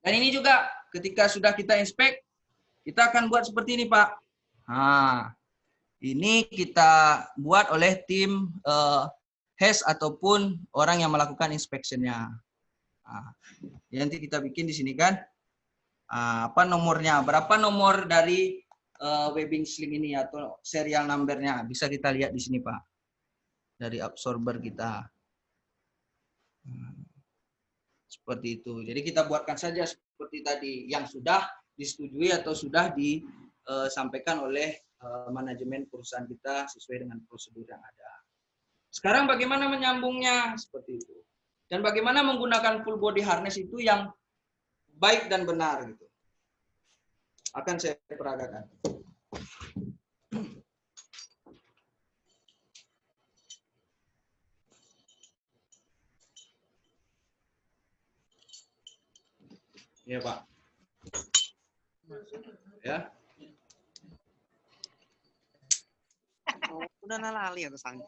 S1: Dan ini juga ketika sudah kita inspek, kita akan buat seperti ini Pak. Nah, ini kita buat oleh tim HES ataupun orang yang melakukan inspeksinya. Nah, nanti kita bikin di sini kan. Apa nomornya, berapa nomor dari webbing sling ini atau serial numbernya bisa kita lihat di sini Pak, dari absorber kita. Seperti itu. Jadi kita buatkan saja seperti tadi yang sudah disetujui atau sudah disampaikan oleh manajemen perusahaan kita sesuai dengan prosedur yang ada. Sekarang bagaimana menyambungnya seperti itu, dan bagaimana menggunakan full body harness itu yang baik dan benar gitu. Akan saya peragakan. Ya Pak. Ya.
S6: Udah nalali atau sanggup.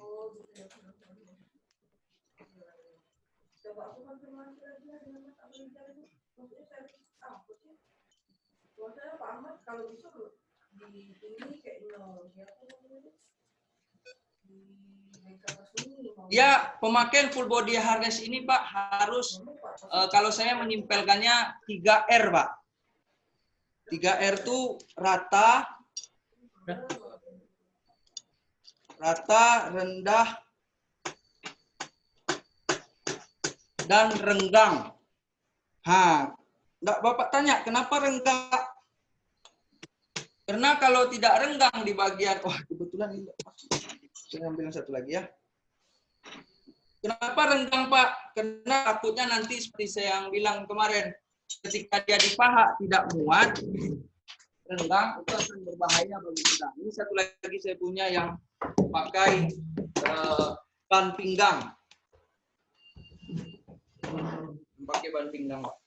S7: Kalau bisa di ini kayak
S1: ya, pemakaian full body harness ini Pak harus kalau saya menyimpelkannya 3R Pak. 3R itu rata, rendah, dan renggang. Enggak Bapak tanya, kenapa renggang? Karena kalau tidak renggang di bagian, kebetulan ini, saya ambil yang satu lagi ya. Kenapa renggang Pak? Karena takutnya nanti seperti saya yang bilang kemarin, ketika dia di paha tidak muat, renggang itu akan berbahaya bagi kita. Ini satu lagi saya punya yang pakai ban pinggang. Pakai ban pinggang Pak.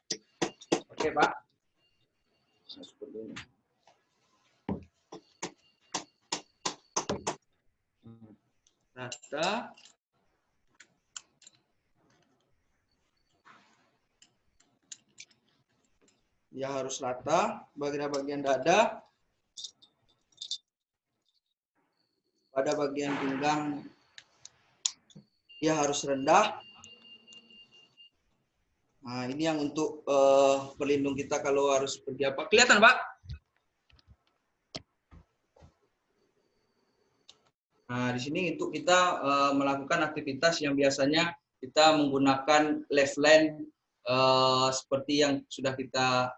S1: Oke Pak. Seperti ini. Rata. Dia harus rata, bagian dada. Pada bagian pinggang dia harus rendah. Nah, ini yang untuk pelindung kita kalau harus pergi apa. Kelihatan, Pak? Nah, di sini untuk kita melakukan aktivitas yang biasanya kita menggunakan left line seperti yang sudah kita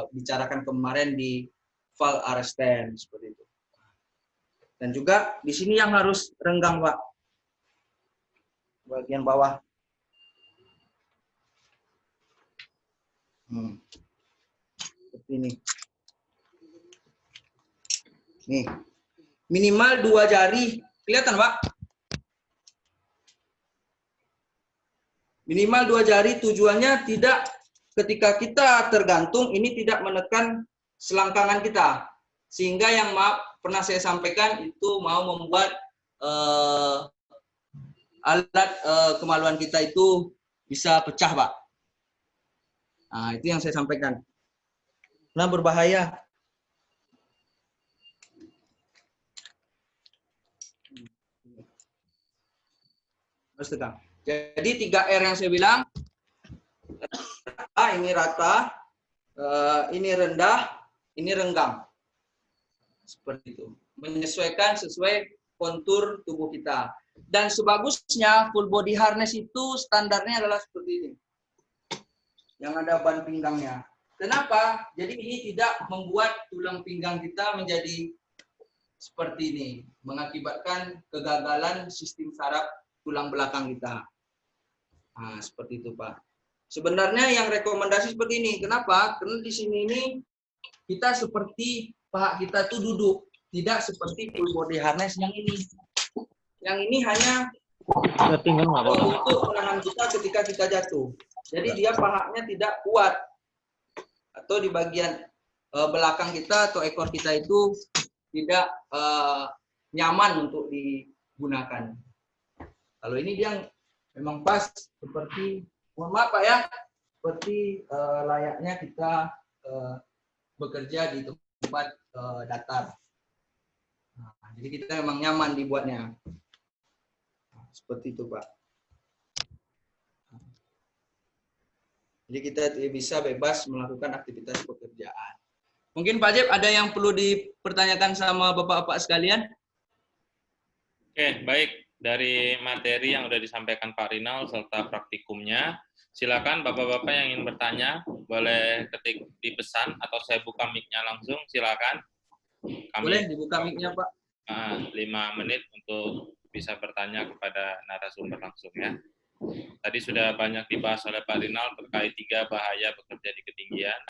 S1: bicarakan kemarin di valve arrest stand seperti itu. Dan juga di sini yang harus renggang, Pak. Bagian bawah. Seperti ini. Nih. Minimal 2 jari. Kelihatan, Pak? Minimal 2 jari, tujuannya tidak ketika kita tergantung ini tidak menekan selangkangan kita. Sehingga yang pernah saya sampaikan itu mau membuat alat kemaluan kita itu bisa pecah, Pak. Nah, itu yang saya sampaikan. Nah, berbahaya. Terus tegang. Jadi 3R yang saya bilang, ini rata, ini rendah, ini renggang. Seperti itu. Menyesuaikan sesuai kontur tubuh kita. Dan sebagusnya full body harness itu standarnya adalah seperti ini. Yang ada ban pinggangnya. Kenapa? Jadi ini tidak membuat tulang pinggang kita menjadi seperti ini. Mengakibatkan kegagalan sistem saraf tulang belakang kita. Nah, seperti itu, Pak. Sebenarnya yang rekomendasi seperti ini. Kenapa? Karena di sini ini kita seperti paha kita tuh duduk. Tidak seperti full body harness yang ini. Yang ini hanya untuk menahan kita ketika kita jatuh. Jadi dia pahanya tidak kuat. Atau di bagian belakang kita atau ekor kita itu tidak nyaman untuk digunakan. Kalau ini dia memang pas seperti, mohon maaf Pak ya, seperti layaknya kita bekerja di tempat datar. Nah, jadi kita memang nyaman dibuatnya. Nah, seperti itu Pak. Jadi kita bisa bebas melakukan aktivitas pekerjaan. Mungkin Pak Jeb ada yang perlu dipertanyakan sama Bapak-Bapak sekalian?
S2: Oke, baik. Dari materi yang sudah disampaikan Pak Rinal serta praktikumnya, silakan Bapak-Bapak yang ingin bertanya, boleh ketik di pesan atau saya buka mic-nya langsung, silakan.
S1: Boleh dibuka mic-nya Pak.
S2: 5 menit untuk bisa bertanya kepada narasumber langsung ya. Tadi sudah banyak dibahas oleh Pak Rinal terkait 3 bahaya bekerja di ketinggian.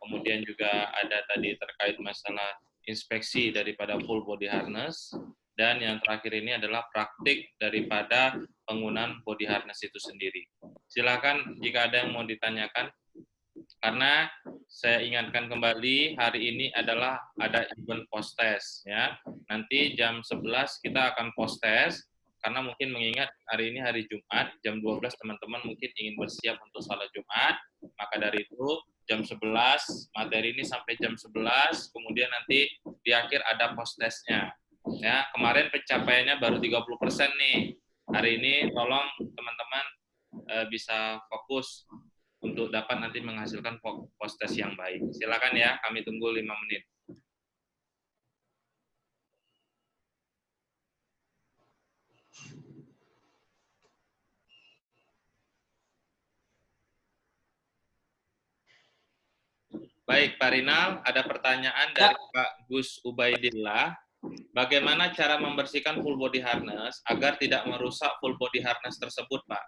S2: Kemudian juga ada tadi terkait masalah inspeksi daripada full body harness. Dan yang terakhir ini adalah praktik daripada penggunaan body harness itu sendiri. Silakan jika ada yang mau ditanyakan. Karena saya ingatkan kembali, hari ini adalah ada event post test ya. Nanti jam 11 kita akan post test. Karena mungkin mengingat hari ini hari Jumat, jam 12 teman-teman mungkin ingin bersiap untuk salat Jumat. Maka dari itu, jam 11, materi ini sampai jam 11, kemudian nanti di akhir ada post testnya. Ya, kemarin pencapaiannya baru 30% nih. Hari ini tolong teman-teman bisa fokus untuk dapat nanti menghasilkan post test yang baik. Silakan ya, kami tunggu 5 menit. Baik, Pak Rinal, ada pertanyaan dari Pak Gus Ubaidillah. Bagaimana cara membersihkan full body harness agar tidak merusak full body harness tersebut, Pak?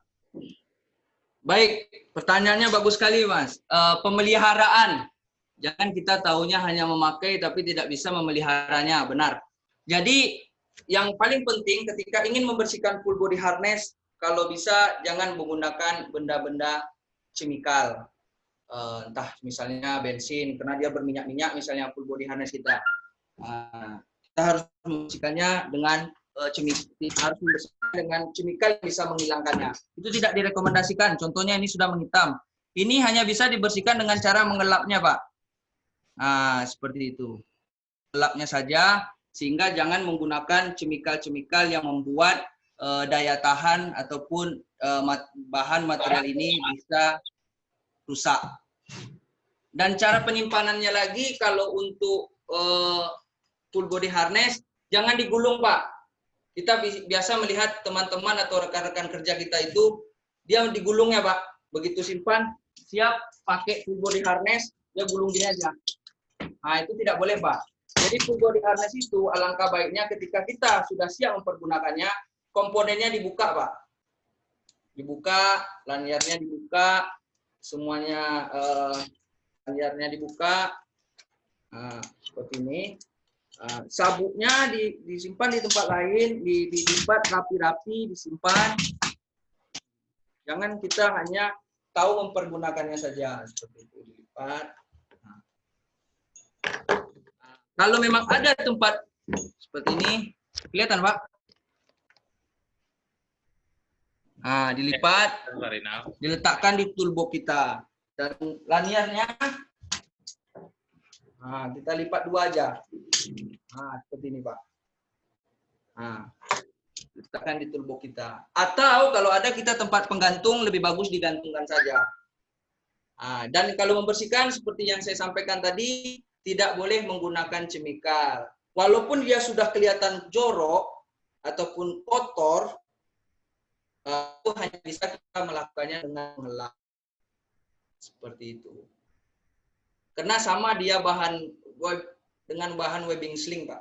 S1: Baik, pertanyaannya bagus sekali, Mas. Pemeliharaan. Jangan kita tahunya hanya memakai tapi tidak bisa memeliharanya, benar. Jadi, yang paling penting ketika ingin membersihkan full body harness, kalau bisa jangan menggunakan benda-benda kimikal. Entah misalnya bensin, karena dia berminyak-minyak misalnya full body harness kita. Kita harus membersihkannya dengan kimikal yang bisa menghilangkannya. Itu tidak direkomendasikan. Contohnya ini sudah menghitam. Ini hanya bisa dibersihkan dengan cara mengelapnya, Pak. Nah, seperti itu. Gelapnya saja, sehingga jangan menggunakan kimikal-kimikal yang membuat daya tahan ataupun bahan material ini bisa rusak. Dan cara penyimpanannya lagi, kalau untuk full body harness, jangan digulung, Pak. Kita biasa melihat teman-teman atau rekan-rekan kerja kita itu, dia digulungnya, Pak. Begitu simpan, siap pakai full body harness, dia gulung gini aja. Nah, itu tidak boleh, Pak. Jadi full body harness itu alangkah baiknya ketika kita sudah siap mempergunakannya, komponennya dibuka, Pak. Dibuka, lanyarnya dibuka, semuanya lanyarnya dibuka. Nah, seperti ini. Sabuknya disimpan di tempat lain, dilipat rapi-rapi, disimpan. Jangan kita hanya tahu mempergunakannya saja, seperti itu, dilipat. Kalau memang ada tempat seperti ini, kelihatan Pak? Nah, dilipat,
S2: Pak Rinal.
S1: diletakkan di toolbox kita. Dan lanyarnya, nah, kita lipat 2 aja. Nah, seperti ini Pak. Nah, letakkan di toolbox kita. Atau kalau ada kita tempat penggantung, lebih bagus digantungkan saja. Nah, dan kalau membersihkan seperti yang saya sampaikan tadi, tidak boleh menggunakan chemical. Walaupun dia sudah kelihatan jorok ataupun kotor, itu hanya bisa kita melakukannya dengan mengelap. Seperti itu. Karena sama dia dengan bahan webbing sling, Pak.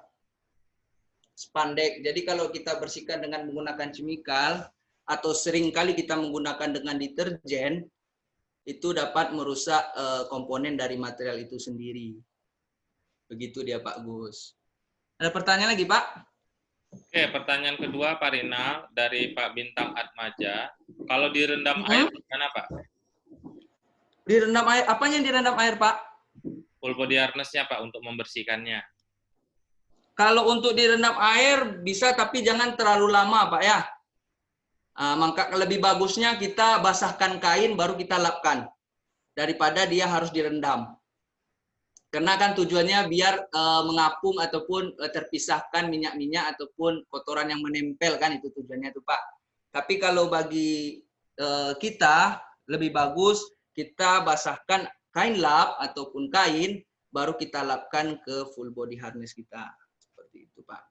S1: Spandek. Jadi kalau kita bersihkan dengan menggunakan chemical, atau seringkali kita menggunakan dengan deterjen, itu dapat merusak komponen dari material itu sendiri. Begitu dia Pak Gus. Ada pertanyaan lagi Pak?
S2: Oke, pertanyaan kedua Pak Rinal dari Pak Bintang Atmaja. Kalau direndam air gimana Pak?
S1: Direndam air, apanya yang direndam air Pak?
S2: Full body harness-nya Pak untuk membersihkannya.
S1: Kalau untuk direndam air bisa, tapi jangan terlalu lama Pak ya. Maka lebih bagusnya kita basahkan kain baru kita lapkan. Daripada dia harus direndam. Karena kan tujuannya biar mengapung ataupun terpisahkan minyak-minyak ataupun kotoran yang menempel kan, itu tujuannya tuh Pak. Tapi kalau bagi kita lebih bagus kita basahkan kain lap ataupun kain baru kita lapkan ke full body harness kita. Seperti itu Pak.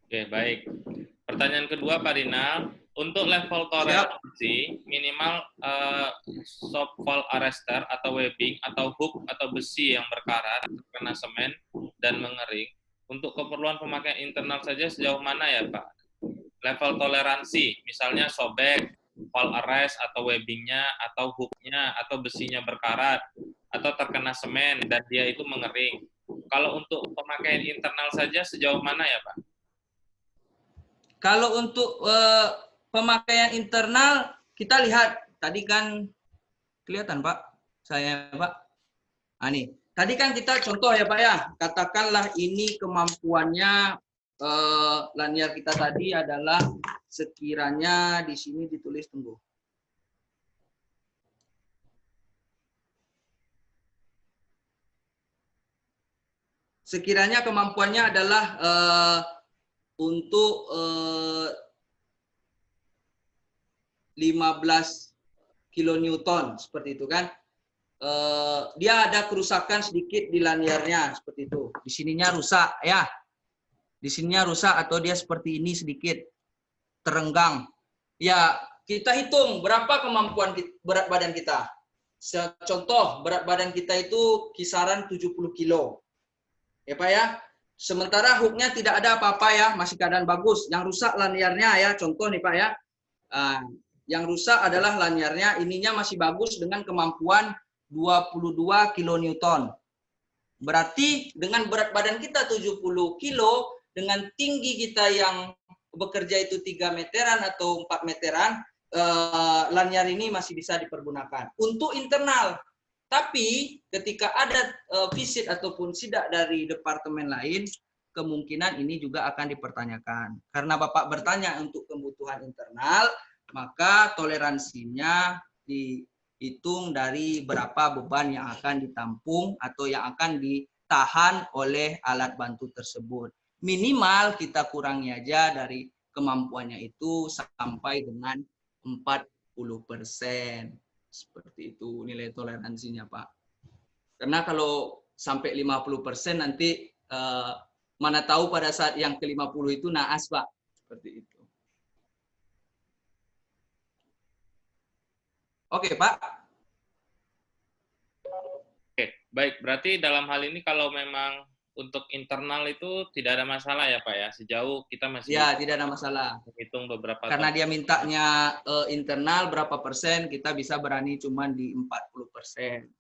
S2: Oke, baik. Pertanyaan kedua Pak Rinal, untuk level toleransi minimal soft fall arrestor atau webbing atau hook atau besi yang berkarat kena semen dan mengering, untuk keperluan pemakaian internal saja sejauh mana ya Pak? Level toleransi, misalnya sobek, fall arrest atau webbingnya atau hooknya atau besinya berkarat atau terkena semen dan dia itu mengering. Kalau untuk pemakaian internal saja sejauh mana ya Pak?
S1: Kalau untuk pemakaian internal, kita lihat tadi kan kelihatan Pak, saya Pak. Nah, nih, tadi kan kita contoh ya Pak ya, katakanlah ini kemampuannya lanyar kita tadi adalah sekiranya di sini ditulis, tunggu. Sekiranya kemampuannya adalah untuk 15 kilonewton seperti itu kan. Dia ada kerusakan sedikit di lanyarnya seperti itu. Di sininya rusak ya. Di sininya rusak atau dia seperti ini sedikit terenggang. Ya, kita hitung berapa kemampuan berat badan kita. Contoh, berat badan kita itu kisaran 70 kilo. Ya Pak ya. Sementara hooknya tidak ada apa-apa ya, masih keadaan bagus. Yang rusak lanyarnya ya, contoh nih Pak ya. Yang rusak adalah lanyarnya, ininya masih bagus dengan kemampuan 22 kilonewton. Berarti dengan berat badan kita 70 kilo, dengan tinggi kita yang bekerja itu 3 meteran atau 4 meteran, lanyar ini masih bisa dipergunakan. Untuk internal, tapi ketika ada visit ataupun sidak dari departemen lain, kemungkinan ini juga akan dipertanyakan. Karena Bapak bertanya untuk kebutuhan internal, maka toleransinya dihitung dari berapa beban yang akan ditampung atau yang akan ditahan oleh alat bantu tersebut. Minimal kita kurangi aja dari kemampuannya itu sampai dengan 40%. Seperti itu nilai toleransinya Pak. Karena kalau sampai 50% nanti mana tahu pada saat yang ke-50 itu naas Pak. Seperti itu. Oke Pak.
S2: Oke, baik. Berarti dalam hal ini kalau memang untuk internal itu tidak ada masalah ya Pak ya? Sejauh kita masih
S1: ya tidak ada masalah.
S2: Menghitung beberapa
S1: karena dia mintanya internal berapa persen, kita bisa berani cuman di 40%.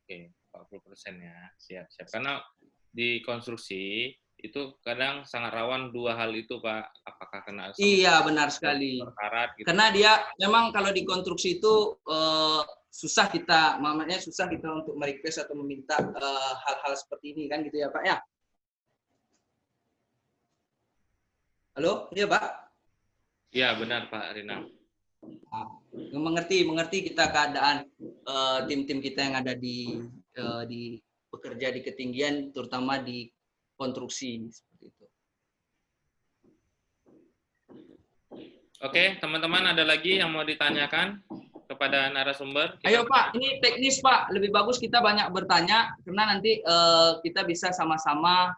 S2: Oke, 40% ya. Siap. Karena di konstruksi itu kadang sangat rawan dua hal itu Pak. Apakah kena
S1: Iya, benar sekali.
S2: berkarat gitu.
S1: Karena dia memang kalau di konstruksi itu susah kita, mamanya susah kita untuk merequest atau meminta hal-hal seperti ini kan gitu ya Pak ya. Halo, iya Pak.
S2: Iya benar Pak Rinal.
S1: Mengerti kita keadaan tim-tim kita yang ada di bekerja di ketinggian, terutama di konstruksi seperti itu.
S2: Oke, teman-teman ada lagi yang mau ditanyakan kepada narasumber?
S1: Ayo Pak, ini teknis Pak, lebih bagus kita banyak bertanya karena nanti kita bisa sama-sama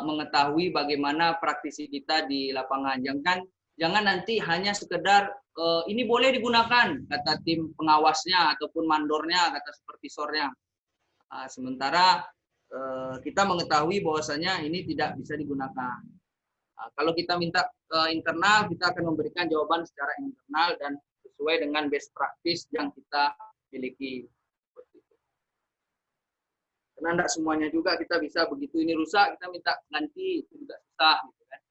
S1: mengetahui bagaimana praktisi kita di lapangan. Jangan nanti hanya sekedar ini boleh digunakan kata tim pengawasnya ataupun mandornya, kata supervisornya. Sementara kita mengetahui bahwasanya ini tidak bisa digunakan. Kalau kita minta internal, kita akan memberikan jawaban secara internal dan sesuai dengan best practice yang kita miliki. Karena tidak semuanya juga kita bisa begitu ini rusak, kita minta ganti, itu juga susah. Gitu kan.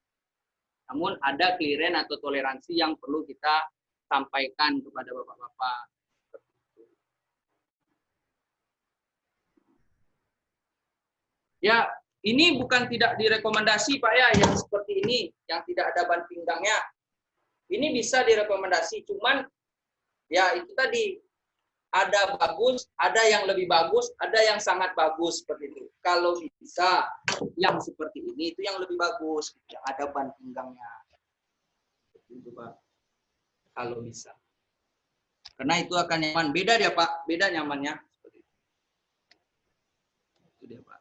S1: Namun ada clearance atau toleransi yang perlu kita sampaikan kepada bapak-bapak. Ya, ini bukan tidak direkomendasi Pak ya, yang seperti ini, yang tidak ada ban pinggangnya. Ini bisa direkomendasi, cuman ya itu tadi, ada bagus, ada yang lebih bagus, ada yang sangat bagus seperti itu. Kalau bisa, yang seperti ini itu yang lebih bagus, yang ada ban pinggangnya. Itu Pak, kalau bisa. Karena itu akan nyaman. Beda dia Pak, beda nyamannya. Itu dia Pak.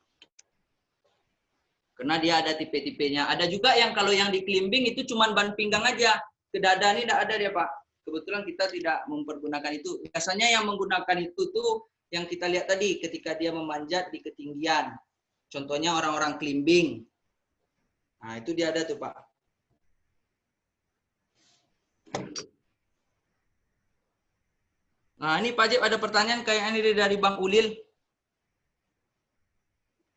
S1: Karena dia ada tipe-tipenya. Ada juga yang kalau yang di climbing itu cuma ban pinggang aja. Ke dada ini tidak ada dia Pak. Kebetulan kita tidak mempergunakan itu. Biasanya yang menggunakan itu tuh yang kita lihat tadi ketika dia memanjat di ketinggian. Contohnya orang-orang climbing. Nah itu dia ada tuh Pak. Nah ini Pak Jeb ada pertanyaan kayak ini dari Bang Ulil.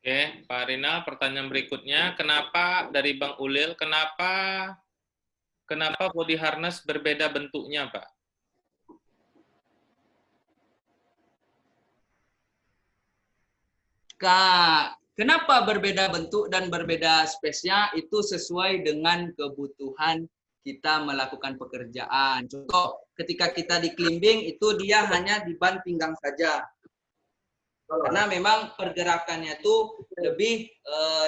S2: Oke, Pak Rinal, pertanyaan berikutnya, kenapa dari Bang Ulil, kenapa body harness berbeda bentuknya, Pak?
S1: Kenapa berbeda bentuk dan berbeda space-nya itu sesuai dengan kebutuhan kita melakukan pekerjaan. Contoh, ketika kita di climbing itu dia hanya di ban pinggang saja. Karena memang pergerakannya itu lebih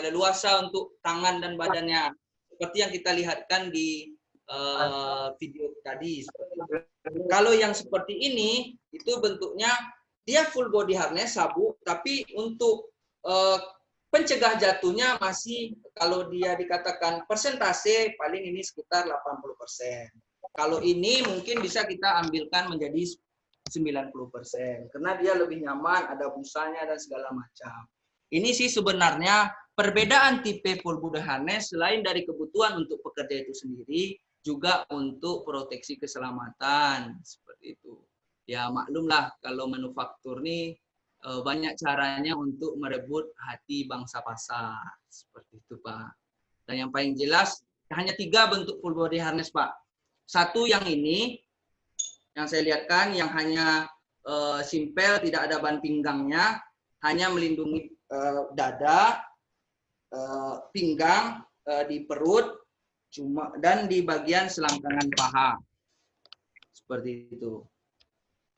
S1: leluasa untuk tangan dan badannya. Seperti yang kita lihatkan di video tadi. Kalau yang seperti ini, itu bentuknya dia full body harness sabuk, tapi untuk pencegah jatuhnya masih, kalau dia dikatakan persentase, paling ini sekitar 80%. Kalau ini mungkin bisa kita ambilkan menjadi 90%. Karena dia lebih nyaman, ada busanya dan segala macam. Ini sih sebenarnya perbedaan tipe full body harness selain dari kebutuhan untuk pekerja itu sendiri, juga untuk proteksi keselamatan. Seperti itu. Ya maklumlah kalau manufaktur nih banyak caranya untuk merebut hati bangsa pasar. Seperti itu Pak. Dan yang paling jelas, hanya 3 bentuk full body harness Pak. Satu yang ini, yang saya lihatkan, yang hanya simpel, tidak ada ban pinggangnya, hanya melindungi dada, pinggang, di perut, dan di bagian selangkangan paha. Seperti itu.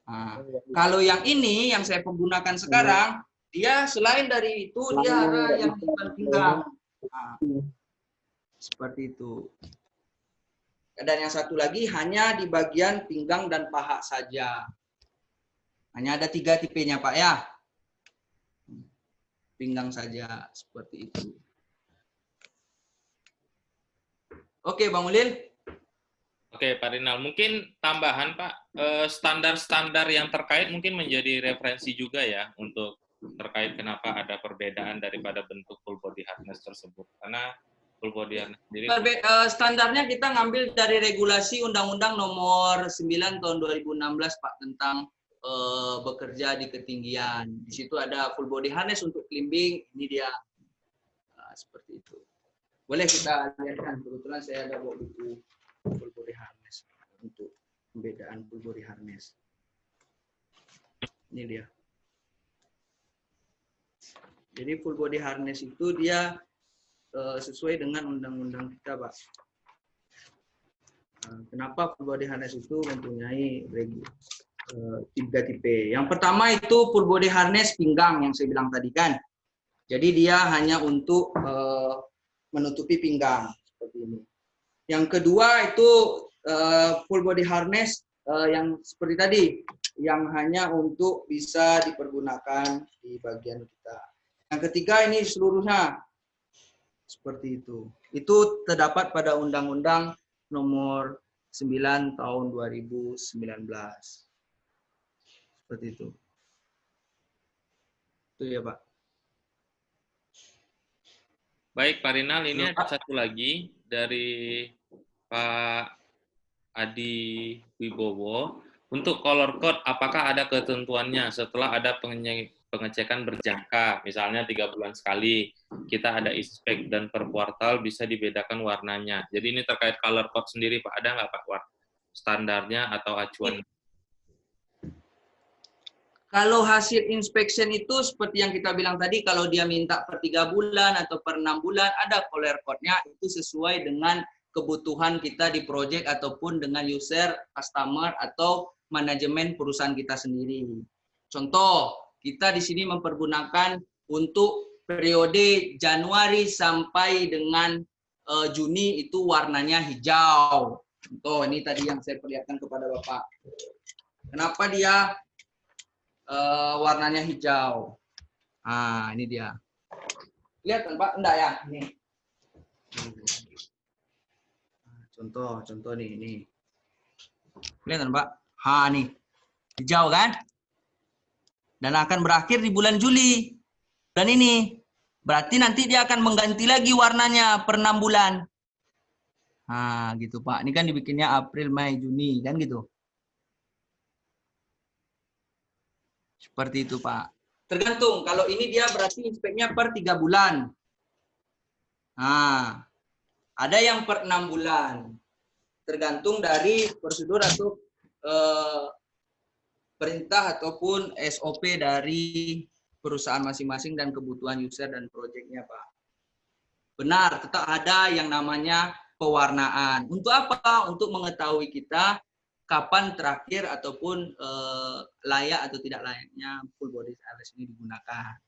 S1: Nah, kalau yang ini, yang saya gunakan sekarang, dia selain dari itu, dia ada yang di ban pinggang. Nah, seperti itu. Dan yang satu lagi hanya di bagian pinggang dan paha saja. Hanya ada 3 tipenya Pak ya. Pinggang saja, seperti itu. Oke Bang Ulil.
S2: Oke Pak Rinal, mungkin tambahan Pak, standar-standar yang terkait mungkin menjadi referensi juga ya untuk terkait kenapa ada perbedaan daripada bentuk full body harness tersebut. Karena full body harness sendiri
S1: standarnya kita ngambil dari regulasi Undang-Undang Nomor 9 Tahun 2016 Pak tentang bekerja di ketinggian. Di situ ada full body harness untuk climbing, ini dia. Seperti itu. Boleh kita lihatkan, kebetulan saya ada bawa buku full body harness untuk pembedaan full body harness. Ini dia. Jadi full body harness itu dia sesuai dengan undang-undang kita, Pak. Kenapa full body harness itu mempunyai 3 tipe. Yang pertama itu full body harness pinggang yang saya bilang tadi kan. Jadi dia hanya untuk menutupi pinggang seperti ini. Yang kedua itu full body harness yang seperti tadi, yang hanya untuk bisa dipergunakan di bagian kita. Yang ketiga ini seluruhnya seperti itu. Itu terdapat pada Undang-Undang Nomor 9 Tahun 2019. Seperti itu. Itu ya, Pak.
S2: Baik, Pak Rinal, ini ada satu lagi dari Pak Adi Wibowo. Untuk color code, apakah ada ketentuannya setelah ada pengecekan berjangka, misalnya 3 bulan sekali, kita ada inspek dan per kuartal bisa dibedakan warnanya. Jadi ini terkait color code sendiri, Pak. Ada nggak, Pak, standarnya atau acuan?
S1: Kalau hasil inspection itu seperti yang kita bilang tadi, kalau dia minta per 3 bulan atau per 6 bulan, ada color code-nya, itu sesuai dengan kebutuhan kita di project ataupun dengan user, customer, atau manajemen perusahaan kita sendiri. Contoh, kita di sini mempergunakan untuk periode Januari sampai dengan Juni itu warnanya hijau. Contoh, ini tadi yang saya perlihatkan kepada Bapak. Kenapa dia warnanya hijau? Ah, ini dia. Lihat kan, Pak? Enggak ya? Ini. Contoh nih, ini. Lihat kan, Pak? Ha, nih. Hijau kan? Dan akan berakhir di bulan Juli. Dan ini. Berarti nanti dia akan mengganti lagi warnanya per 6 bulan. Nah, gitu, Pak. Ini kan dibikinnya April, Mei, Juni. Kan gitu. Seperti itu, Pak. Tergantung. Kalau ini dia berarti inspeknya per 3 bulan. Nah, ada yang per 6 bulan. Tergantung dari prosedur atau perintah ataupun SOP dari perusahaan masing-masing dan kebutuhan user dan proyeknya, Pak. Benar, tetap ada yang namanya pewarnaan. Untuk apa? Untuk mengetahui kita kapan terakhir ataupun layak atau tidak layaknya full body harness ini digunakan.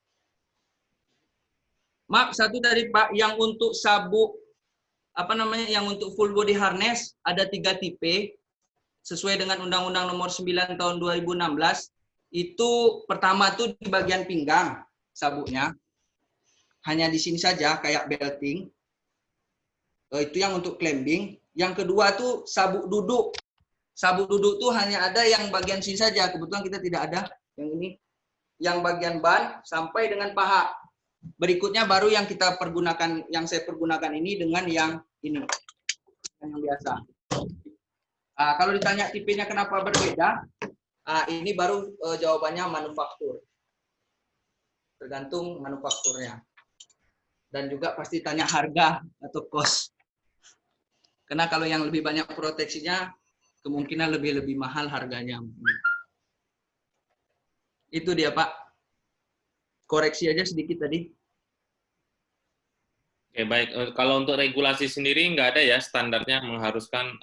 S1: Maaf, satu dari Pak, yang untuk sabuk yang untuk full body harness ada 3 tipe sesuai dengan Undang-Undang Nomor 9 Tahun 2016. Itu pertama tuh di bagian pinggang sabuknya, hanya di sini saja kayak belting. Itu yang untuk climbing. Yang kedua tuh sabuk duduk. Sabuk duduk tuh hanya ada yang bagian sini saja. Kebetulan kita tidak ada yang ini. Yang bagian ban sampai dengan paha. Berikutnya baru yang kita pergunakan, yang saya pergunakan ini dengan yang ini, yang biasa. Kalau ditanya tipenya kenapa berbeda, ini baru jawabannya manufaktur. Tergantung manufakturnya. Dan juga pasti tanya harga atau cost. Karena kalau yang lebih banyak proteksinya, kemungkinan lebih mahal harganya. Itu dia, Pak. Koreksi aja sedikit tadi.
S2: Oke, baik. Kalau untuk regulasi sendiri nggak ada ya standarnya mengharuskan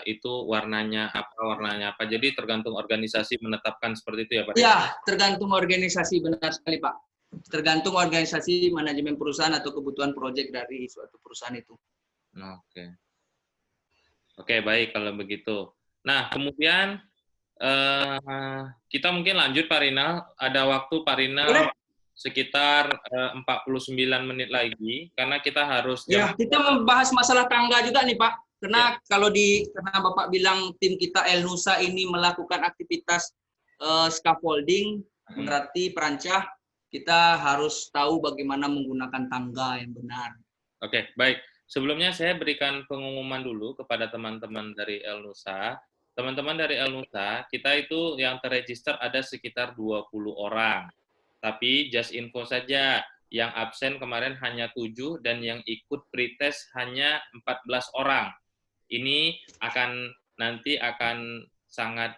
S2: itu warnanya apa. Jadi tergantung organisasi menetapkan seperti itu ya, Pak?
S1: Iya, tergantung organisasi, benar sekali, Pak. Tergantung organisasi manajemen perusahaan atau kebutuhan proyek dari suatu perusahaan itu.
S2: Oke, baik kalau begitu. Nah, kemudian kita mungkin lanjut, Pak Rinal. Ada waktu, Pak Rinal, sekitar 49 menit lagi, karena kita harus...
S1: Ya, kita membahas masalah tangga juga nih, Pak. Karena karena Bapak bilang tim kita El Nusa ini melakukan aktivitas scaffolding, berarti perancah, kita harus tahu bagaimana menggunakan tangga yang benar.
S2: Oke, baik. Sebelumnya saya berikan pengumuman dulu kepada teman-teman dari El Nusa. Teman-teman dari El Nusa, kita itu yang terregister ada sekitar 20 orang. Tapi just info saja, yang absen kemarin hanya 7 dan yang ikut pretest hanya 14 orang. Ini nanti akan sangat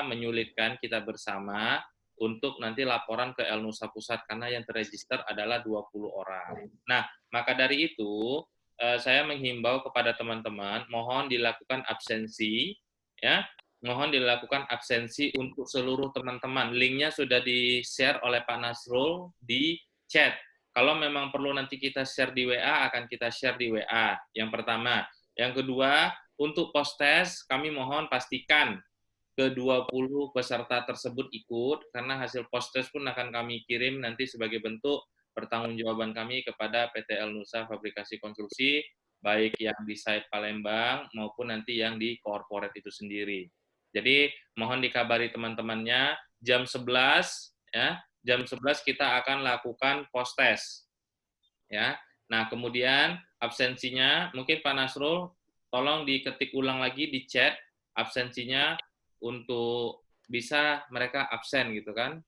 S2: menyulitkan kita bersama untuk nanti laporan ke El Nusa Pusat karena yang terregister adalah 20 orang. Nah, maka dari itu saya menghimbau kepada teman-teman mohon dilakukan absensi ya. Mohon dilakukan absensi untuk seluruh teman-teman. Linknya sudah di-share oleh Pak Nasrul di chat. Kalau memang perlu nanti kita share di WA, akan kita share di WA. Yang pertama. Yang kedua, untuk post-test, kami mohon pastikan ke-20 peserta tersebut ikut, karena hasil post-test pun akan kami kirim nanti sebagai bentuk pertanggungjawaban kami kepada PT El Nusa Fabrikasi Konstruksi, baik yang di site Palembang maupun nanti yang di corporate itu sendiri. Jadi mohon dikabari teman-temannya jam 11 ya, jam 11 kita akan lakukan post test. Ya. Nah, kemudian absensinya mungkin Pak Nasrul tolong diketik ulang lagi di chat absensinya untuk bisa mereka absen gitu kan.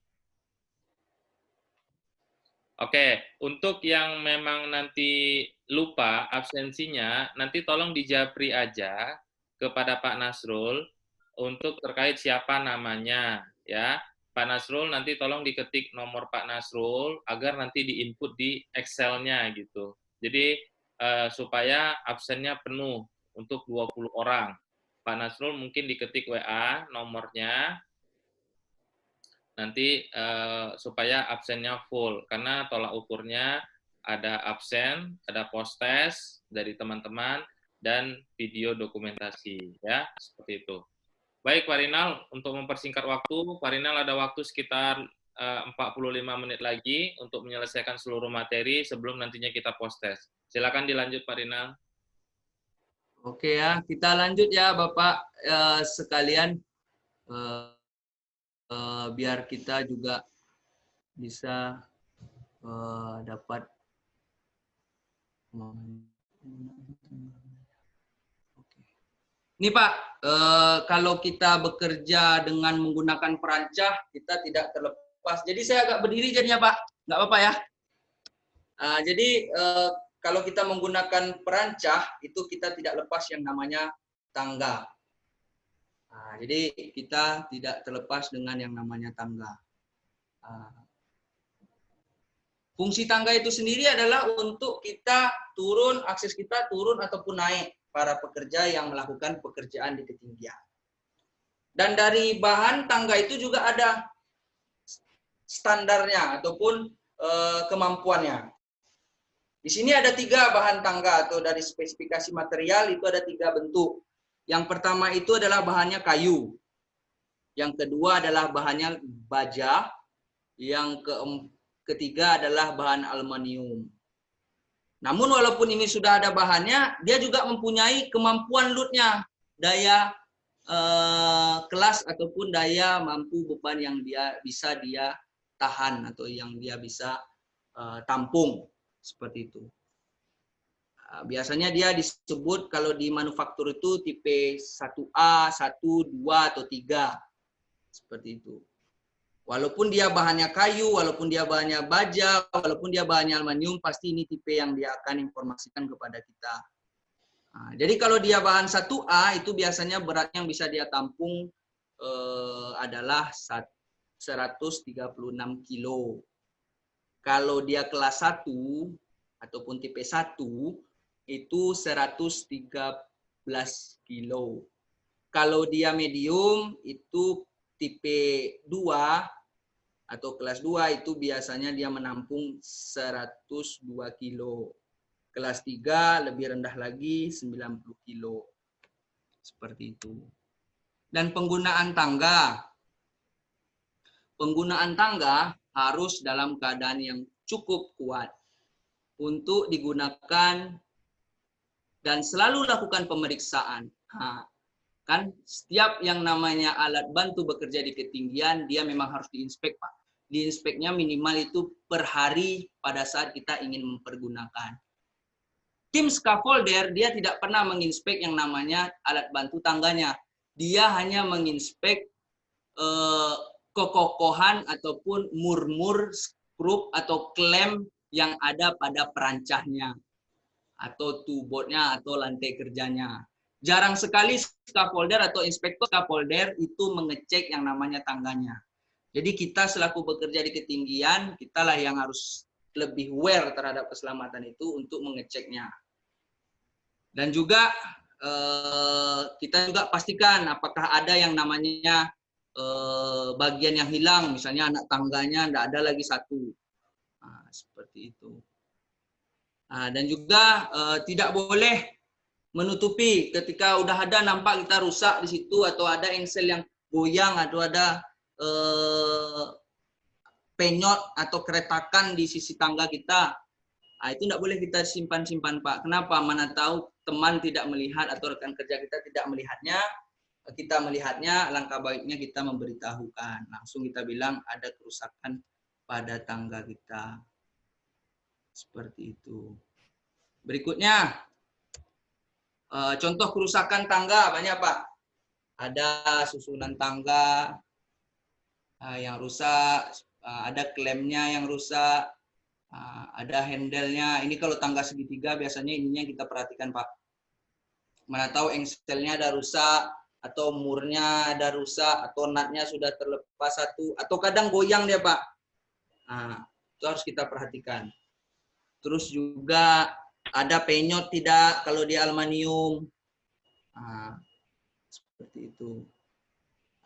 S2: Oke, untuk yang memang nanti lupa absensinya, nanti tolong dijapri aja kepada Pak Nasrul untuk terkait siapa namanya, ya. Pak Nasrul nanti tolong diketik nomor Pak Nasrul agar nanti diinput di Excel-nya gitu. Jadi supaya absennya penuh untuk 20 orang. Pak Nasrul mungkin diketik WA nomornya, nanti supaya absennya full, karena tolak ukurnya ada absen, ada post test dari teman-teman, dan video dokumentasi, ya, seperti itu. Baik, Pak Rinal, untuk mempersingkat waktu, Pak Rinal ada waktu sekitar 45 menit lagi untuk menyelesaikan seluruh materi sebelum nantinya kita post test. Silakan dilanjut, Pak Rinal.
S1: Oke ya, kita lanjut ya Bapak sekalian. Biar kita juga bisa dapat ini Pak, kalau kita bekerja dengan menggunakan perancah, kita tidak terlepas. Jadi saya agak berdiri jadinya Pak, nggak apa-apa ya. Jadi kalau kita menggunakan perancah, itu kita tidak lepas yang namanya tangga. Jadi kita tidak terlepas dengan yang namanya tangga. Fungsi tangga itu sendiri adalah untuk kita turun, akses kita turun ataupun naik para pekerja yang melakukan pekerjaan di ketinggian. Dan dari bahan tangga itu juga ada standarnya ataupun kemampuannya. Di sini ada 3 bahan tangga atau dari spesifikasi material itu ada 3 bentuk. Yang pertama itu adalah bahannya kayu. Yang kedua adalah bahannya baja. Yang ketiga adalah bahan aluminium. Namun walaupun ini sudah ada bahannya, dia juga mempunyai kemampuan load-nya, daya kelas ataupun daya mampu beban yang bisa dia tahan atau yang dia bisa tampung, seperti itu. Biasanya dia disebut kalau di manufaktur itu tipe 1A, 1, 2, atau 3. Seperti itu. Walaupun dia bahannya kayu, walaupun dia bahannya baja, walaupun dia bahannya aluminium, pasti ini tipe yang dia akan informasikan kepada kita. Jadi kalau dia bahan 1A, itu biasanya berat yang bisa dia tampung adalah 136 kilo. Kalau dia kelas 1, ataupun tipe 1, itu 113 kilo. Kalau dia medium, itu tipe 2 atau kelas 2 itu biasanya dia menampung 102 kilo. Kelas 3 lebih rendah lagi 90 kilo. Seperti itu. Dan penggunaan tangga. Penggunaan tangga harus dalam keadaan yang cukup kuat untuk digunakan dan selalu lakukan pemeriksaan. Kan setiap yang namanya alat bantu bekerja di ketinggian, dia memang harus diinspek, Pak. Diinspeknya minimal itu per hari pada saat kita ingin mempergunakan. Tim scaffolder, dia tidak pernah menginspek yang namanya alat bantu tangganya. Dia hanya menginspek kekokohan ataupun mur-mur, skrup atau klem yang ada pada perancahnya. Atau tubotnya atau lantai kerjanya. jarang sekali scaffolder atau inspektor scaffolder itu mengecek yang namanya tangganya. Jadi kita selaku bekerja di ketinggian, kitalah yang harus lebih aware terhadap keselamatan itu untuk mengeceknya. Dan juga kita juga pastikan apakah ada yang namanya bagian yang hilang, misalnya anak tangganya tidak ada lagi satu. Nah, seperti itu. Nah, dan juga tidak boleh menutupi ketika udah ada nampak kita rusak di situ atau ada engsel yang goyang atau ada penyot atau keretakan di sisi tangga kita. Nah, itu tidak boleh kita simpan-simpan, Pak. Kenapa? Mana tahu teman tidak melihat atau rekan kerja kita tidak melihatnya. Kita melihatnya, alangkah baiknya kita memberitahukan. Langsung kita bilang ada kerusakan pada tangga kita. Seperti itu. Berikutnya, contoh kerusakan tangga banyak, Pak. Ada susunan tangga yang rusak, ada klemnya yang rusak, ada handle-nya. Ini kalau tangga segitiga biasanya ininya kita perhatikan, Pak. Mana tahu engselnya ada rusak, atau murnya ada rusak, atau natnya sudah terlepas satu, atau kadang goyang dia, Pak. Nah, itu harus kita perhatikan. Terus juga ada penyot tidak kalau di aluminium. Nah, seperti itu.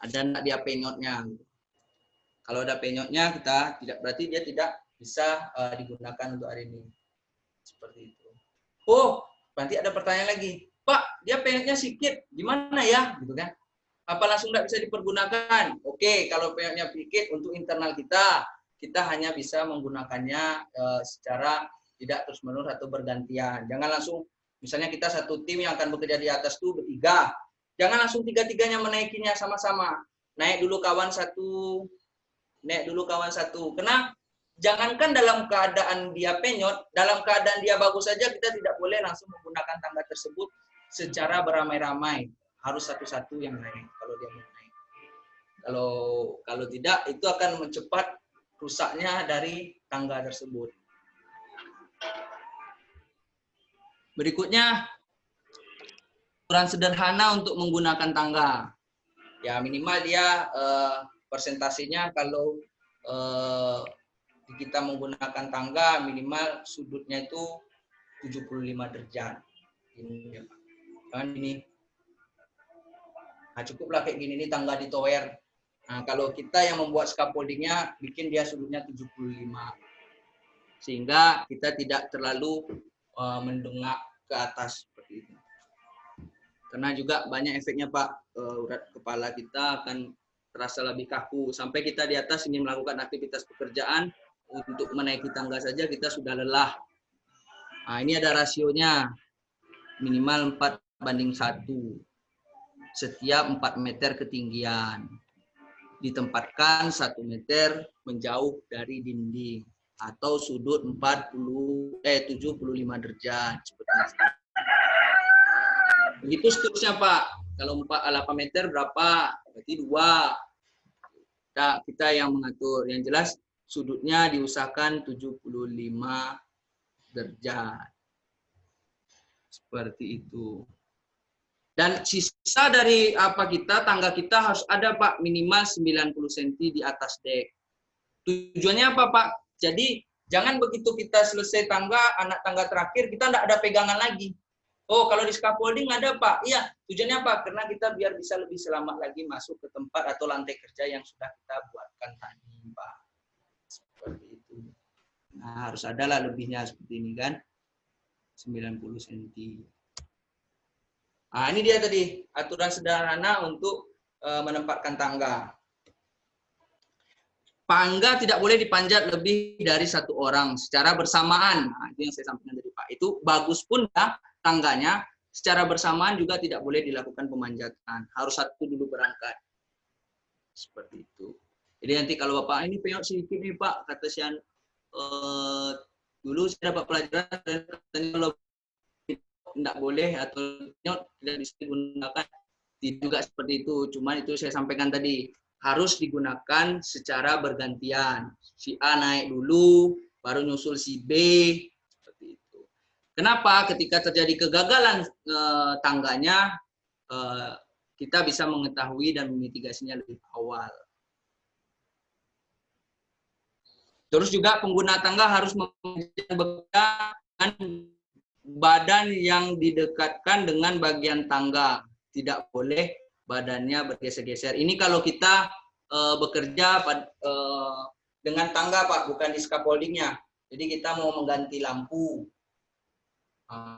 S1: Ada enggak dia penyotnya? Kalau ada penyotnya kita tidak, berarti dia tidak bisa digunakan untuk hari ini. Seperti itu. Oh, nanti ada pertanyaan lagi. Pak, dia penyotnya sedikit, gimana ya? Gitu kan? Apa langsung tidak bisa dipergunakan? Oke, kalau penyotnya sedikit untuk internal kita, kita hanya bisa menggunakannya secara tidak terus-menerus atau bergantian. Jangan langsung, misalnya kita satu tim yang akan bekerja di atas itu bertiga. Jangan langsung tiga-tiganya menaikinya sama-sama. Naik dulu kawan satu, naik dulu kawan satu. Karena jangankan dalam keadaan dia penyot, dalam keadaan dia bagus saja kita tidak boleh langsung menggunakan tangga tersebut secara beramai-ramai. Harus satu-satu yang naik kalau dia mau naik. Kalau tidak, itu akan mencepat rusaknya dari tangga tersebut. Berikutnya, aturan sederhana untuk menggunakan tangga. Ya minimal dia persentasenya kalau kita menggunakan tangga minimal sudutnya itu 75 derajat. Ini ya, Pak. Kan ini. Nah, cukuplah kayak gini, ini tangga di tower. Nah, kalau kita yang membuat scaffoldingnya bikin dia sudutnya 75. Sehingga kita tidak terlalu mendengak ke atas seperti itu. Karena juga banyak efeknya, Pak. Urat kepala kita akan terasa lebih kaku. Sampai kita di atas ingin melakukan aktivitas pekerjaan, untuk menaiki tangga saja kita sudah lelah. Nah, ini ada rasionya. Minimal 4:1. Setiap 4 meter ketinggian. Ditempatkan 1 meter menjauh dari dinding. Atau sudut 75 derajat. Seperti itu. Begitu seterusnya, Pak. Kalau 8 meter berapa? Berarti 2. Nah, kita yang mengatur. Yang jelas sudutnya diusahakan 75 derajat. Seperti itu. Dan sisa dari tangga kita harus ada, Pak, minimal 90 cm di atas dek. Tujuannya apa, Pak? Jadi jangan begitu kita selesai tangga, anak tangga terakhir, kita tidak ada pegangan lagi. Oh, kalau di scaffolding ada, Pak. Iya, tujuannya apa? Karena kita biar bisa lebih selamat lagi masuk ke tempat atau lantai kerja yang sudah kita buatkan tadi, Pak. Seperti itu. Nah, harus ada lah lebihnya seperti ini kan. 90 cm. Nah, ini dia tadi aturan sederhana untuk menempatkan tangga. Tangga tidak boleh dipanjat lebih dari 1 orang secara bersamaan. Nah, itu yang saya sampaikan tadi, Pak. Itu bagus pun ya tangganya, secara bersamaan juga tidak boleh dilakukan pemanjatan. Harus satu dulu berangkat. Seperti itu. Jadi nanti kalau Bapak, ini penyok sedikit nih, Pak, kata Sian, dulu saya dapat pelajaran, katanya kalau tidak boleh atau penyok tidak bisa digunakan. Tidak juga seperti itu. Cuman itu saya sampaikan tadi. Harus digunakan secara bergantian. Si A naik dulu, baru nyusul si B. Seperti itu. Kenapa? Ketika terjadi kegagalan tangganya, kita bisa mengetahui dan memitigasinya lebih awal. Terus juga pengguna tangga harus bekerja dengan badan yang didekatkan dengan bagian tangga. Tidak boleh badannya bergeser-geser. Ini kalau kita bekerja dengan tangga, Pak, bukan di scaffoldingnya. Jadi kita mau mengganti lampu.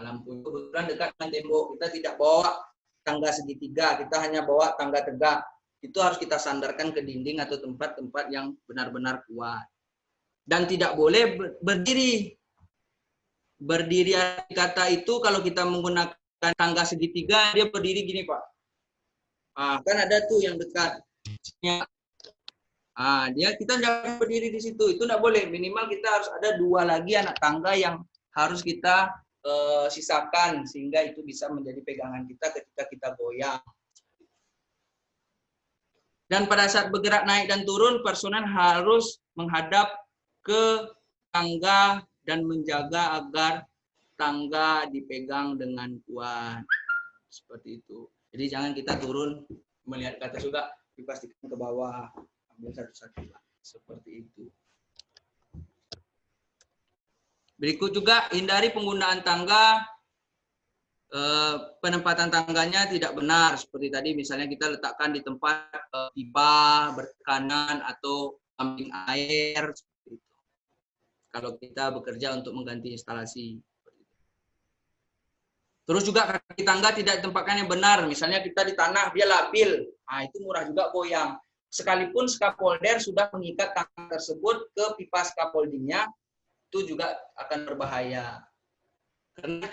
S1: Lampu itu kebetulan dekat dengan tembok. Kita tidak bawa tangga segitiga, kita hanya bawa tangga tegak. Itu harus kita sandarkan ke dinding atau tempat-tempat yang benar-benar kuat. Dan tidak boleh berdiri. Berdiri kata itu kalau kita menggunakan tangga segitiga, dia berdiri gini, Pak. Kan ada tuh yang dekat. Kita jangan berdiri di situ. Itu tidak boleh. Minimal kita harus ada 2 lagi anak tangga yang harus kita sisakan sehingga itu bisa menjadi pegangan kita ketika kita goyang. Dan pada saat bergerak naik dan turun, personel harus menghadap ke tangga dan menjaga agar tangga dipegang dengan kuat. Seperti itu. Jadi jangan kita turun melihat ke atas juga, dipastikan ke bawah. Ambil satu-satu. Seperti itu. Berikut juga, hindari penggunaan tangga. Penempatan tangganya tidak benar. Seperti tadi misalnya kita letakkan di tempat pipa bertekanan atau samping air. Seperti itu. Kalau kita bekerja untuk mengganti instalasi. Terus juga kaki tangga tidak ditempatkan yang benar. Misalnya kita di tanah, dia labil. Itu murah juga goyang. Sekalipun scaffolder sudah mengikat tangga tersebut ke pipa scaffoldingnya, itu juga akan berbahaya. Karena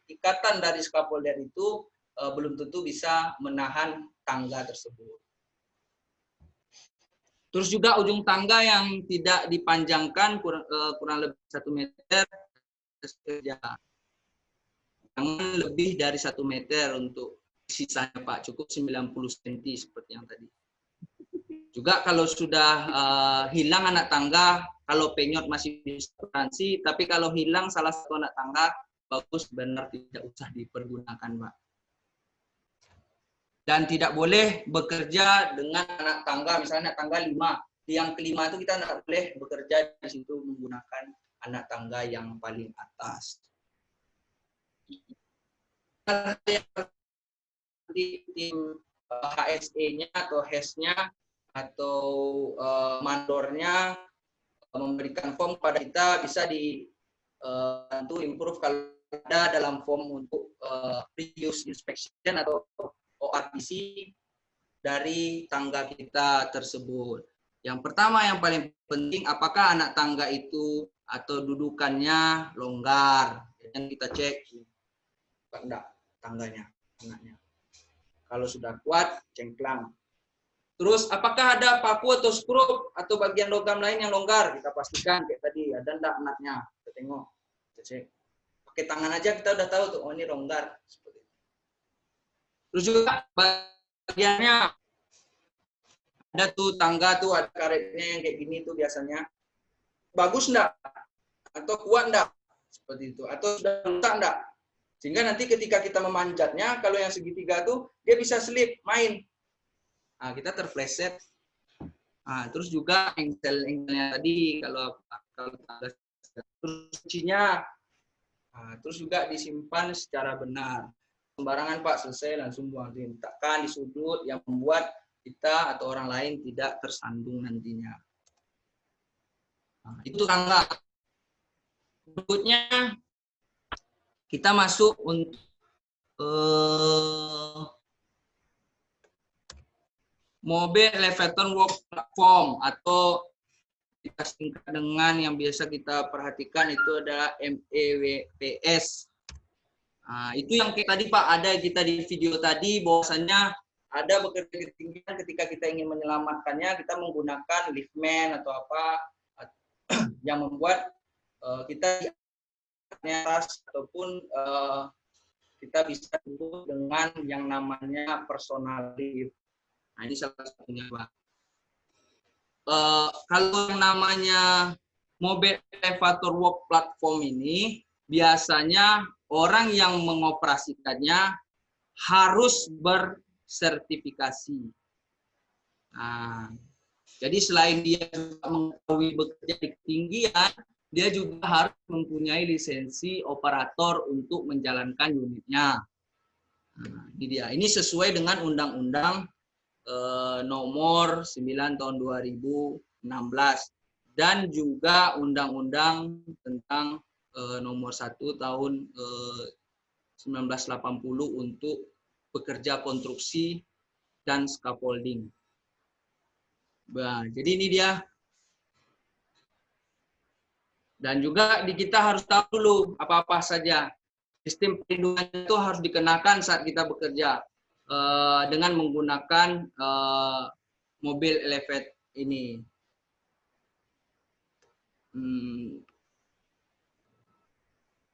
S1: ikatan dari scaffolder itu belum tentu bisa menahan tangga tersebut. Terus juga ujung tangga yang tidak dipanjangkan kurang lebih 1 meter. Jangan lebih dari 1 meter untuk sisanya, Pak. Cukup 90 cm seperti yang tadi. Juga kalau sudah hilang anak tangga, kalau penyot masih bisa toleransi, tapi kalau hilang salah satu anak tangga, bagus benar tidak usah dipergunakan, Pak. Dan tidak boleh bekerja dengan anak tangga, misalnya anak tangga 5. Yang kelima itu kita tidak boleh bekerja di situ menggunakan anak tangga yang paling atas. Di tim HSE-nya atau HES-nya atau mandornya memberikan form pada kita, bisa dibantu improve kalau ada dalam form untuk reuse inspection atau ORPC dari tangga kita tersebut. Yang pertama yang paling penting, apakah anak tangga itu atau dudukannya longgar. Dan kita cek enggak tangganya, anaknya. Kalau sudah kuat, cengklang. Terus apakah ada paku atau skrup atau bagian logam lain yang longgar? Kita pastikan kayak tadi, ada enggak anaknya. Kita tengok, kita cek. Pakai tangan aja kita udah tahu tuh, oh ini longgar. Seperti itu. Terus juga bagiannya, ada tuh tangga tuh, ada karetnya yang kayak gini tuh biasanya. Bagus enggak? Atau kuat enggak? Seperti itu. Atau sudah rusak enggak? Sehingga nanti ketika kita memanjatnya, kalau yang segitiga tuh, dia bisa slip, main. Kita terpleset. Terus juga engkel-engkelnya tadi, kalau terus kuncinya, terus juga disimpan secara benar. Sembarangan, Pak, selesai langsung buang, diletakkan di sudut yang membuat kita atau orang lain tidak tersandung nantinya. Itu tangga. Berikutnya kita masuk untuk Mobile Elevator Work Platform, atau kita singkat dengan yang biasa kita perhatikan itu adalah MEWPS. Itu yang kayak tadi, Pak, ada kita di video tadi, bahwasannya ada bekerja ketinggian ketika kita ingin menyelamatkannya, kita menggunakan liftman atau apa yang membuat kita di atas ataupun kita bisa duduk dengan yang namanya personal lift. Ini salah satunya, Pak. Kalau yang namanya Mobile Elevator Work Platform ini, biasanya orang yang mengoperasikannya harus bersertifikasi. Nah, jadi selain dia mengetahui bekerja di ketinggian, dia juga harus mempunyai lisensi operator untuk menjalankan unitnya. Nah, ini dia. Ini sesuai dengan Undang-Undang nomor 9 tahun 2016 dan juga Undang-Undang tentang nomor 1 tahun 1980 untuk pekerja konstruksi dan scaffolding. Nah, jadi ini dia. Dan juga kita harus tahu dulu apa-apa saja. Sistem perlindungan itu harus dikenakan saat kita bekerja dengan menggunakan mobil elevator ini.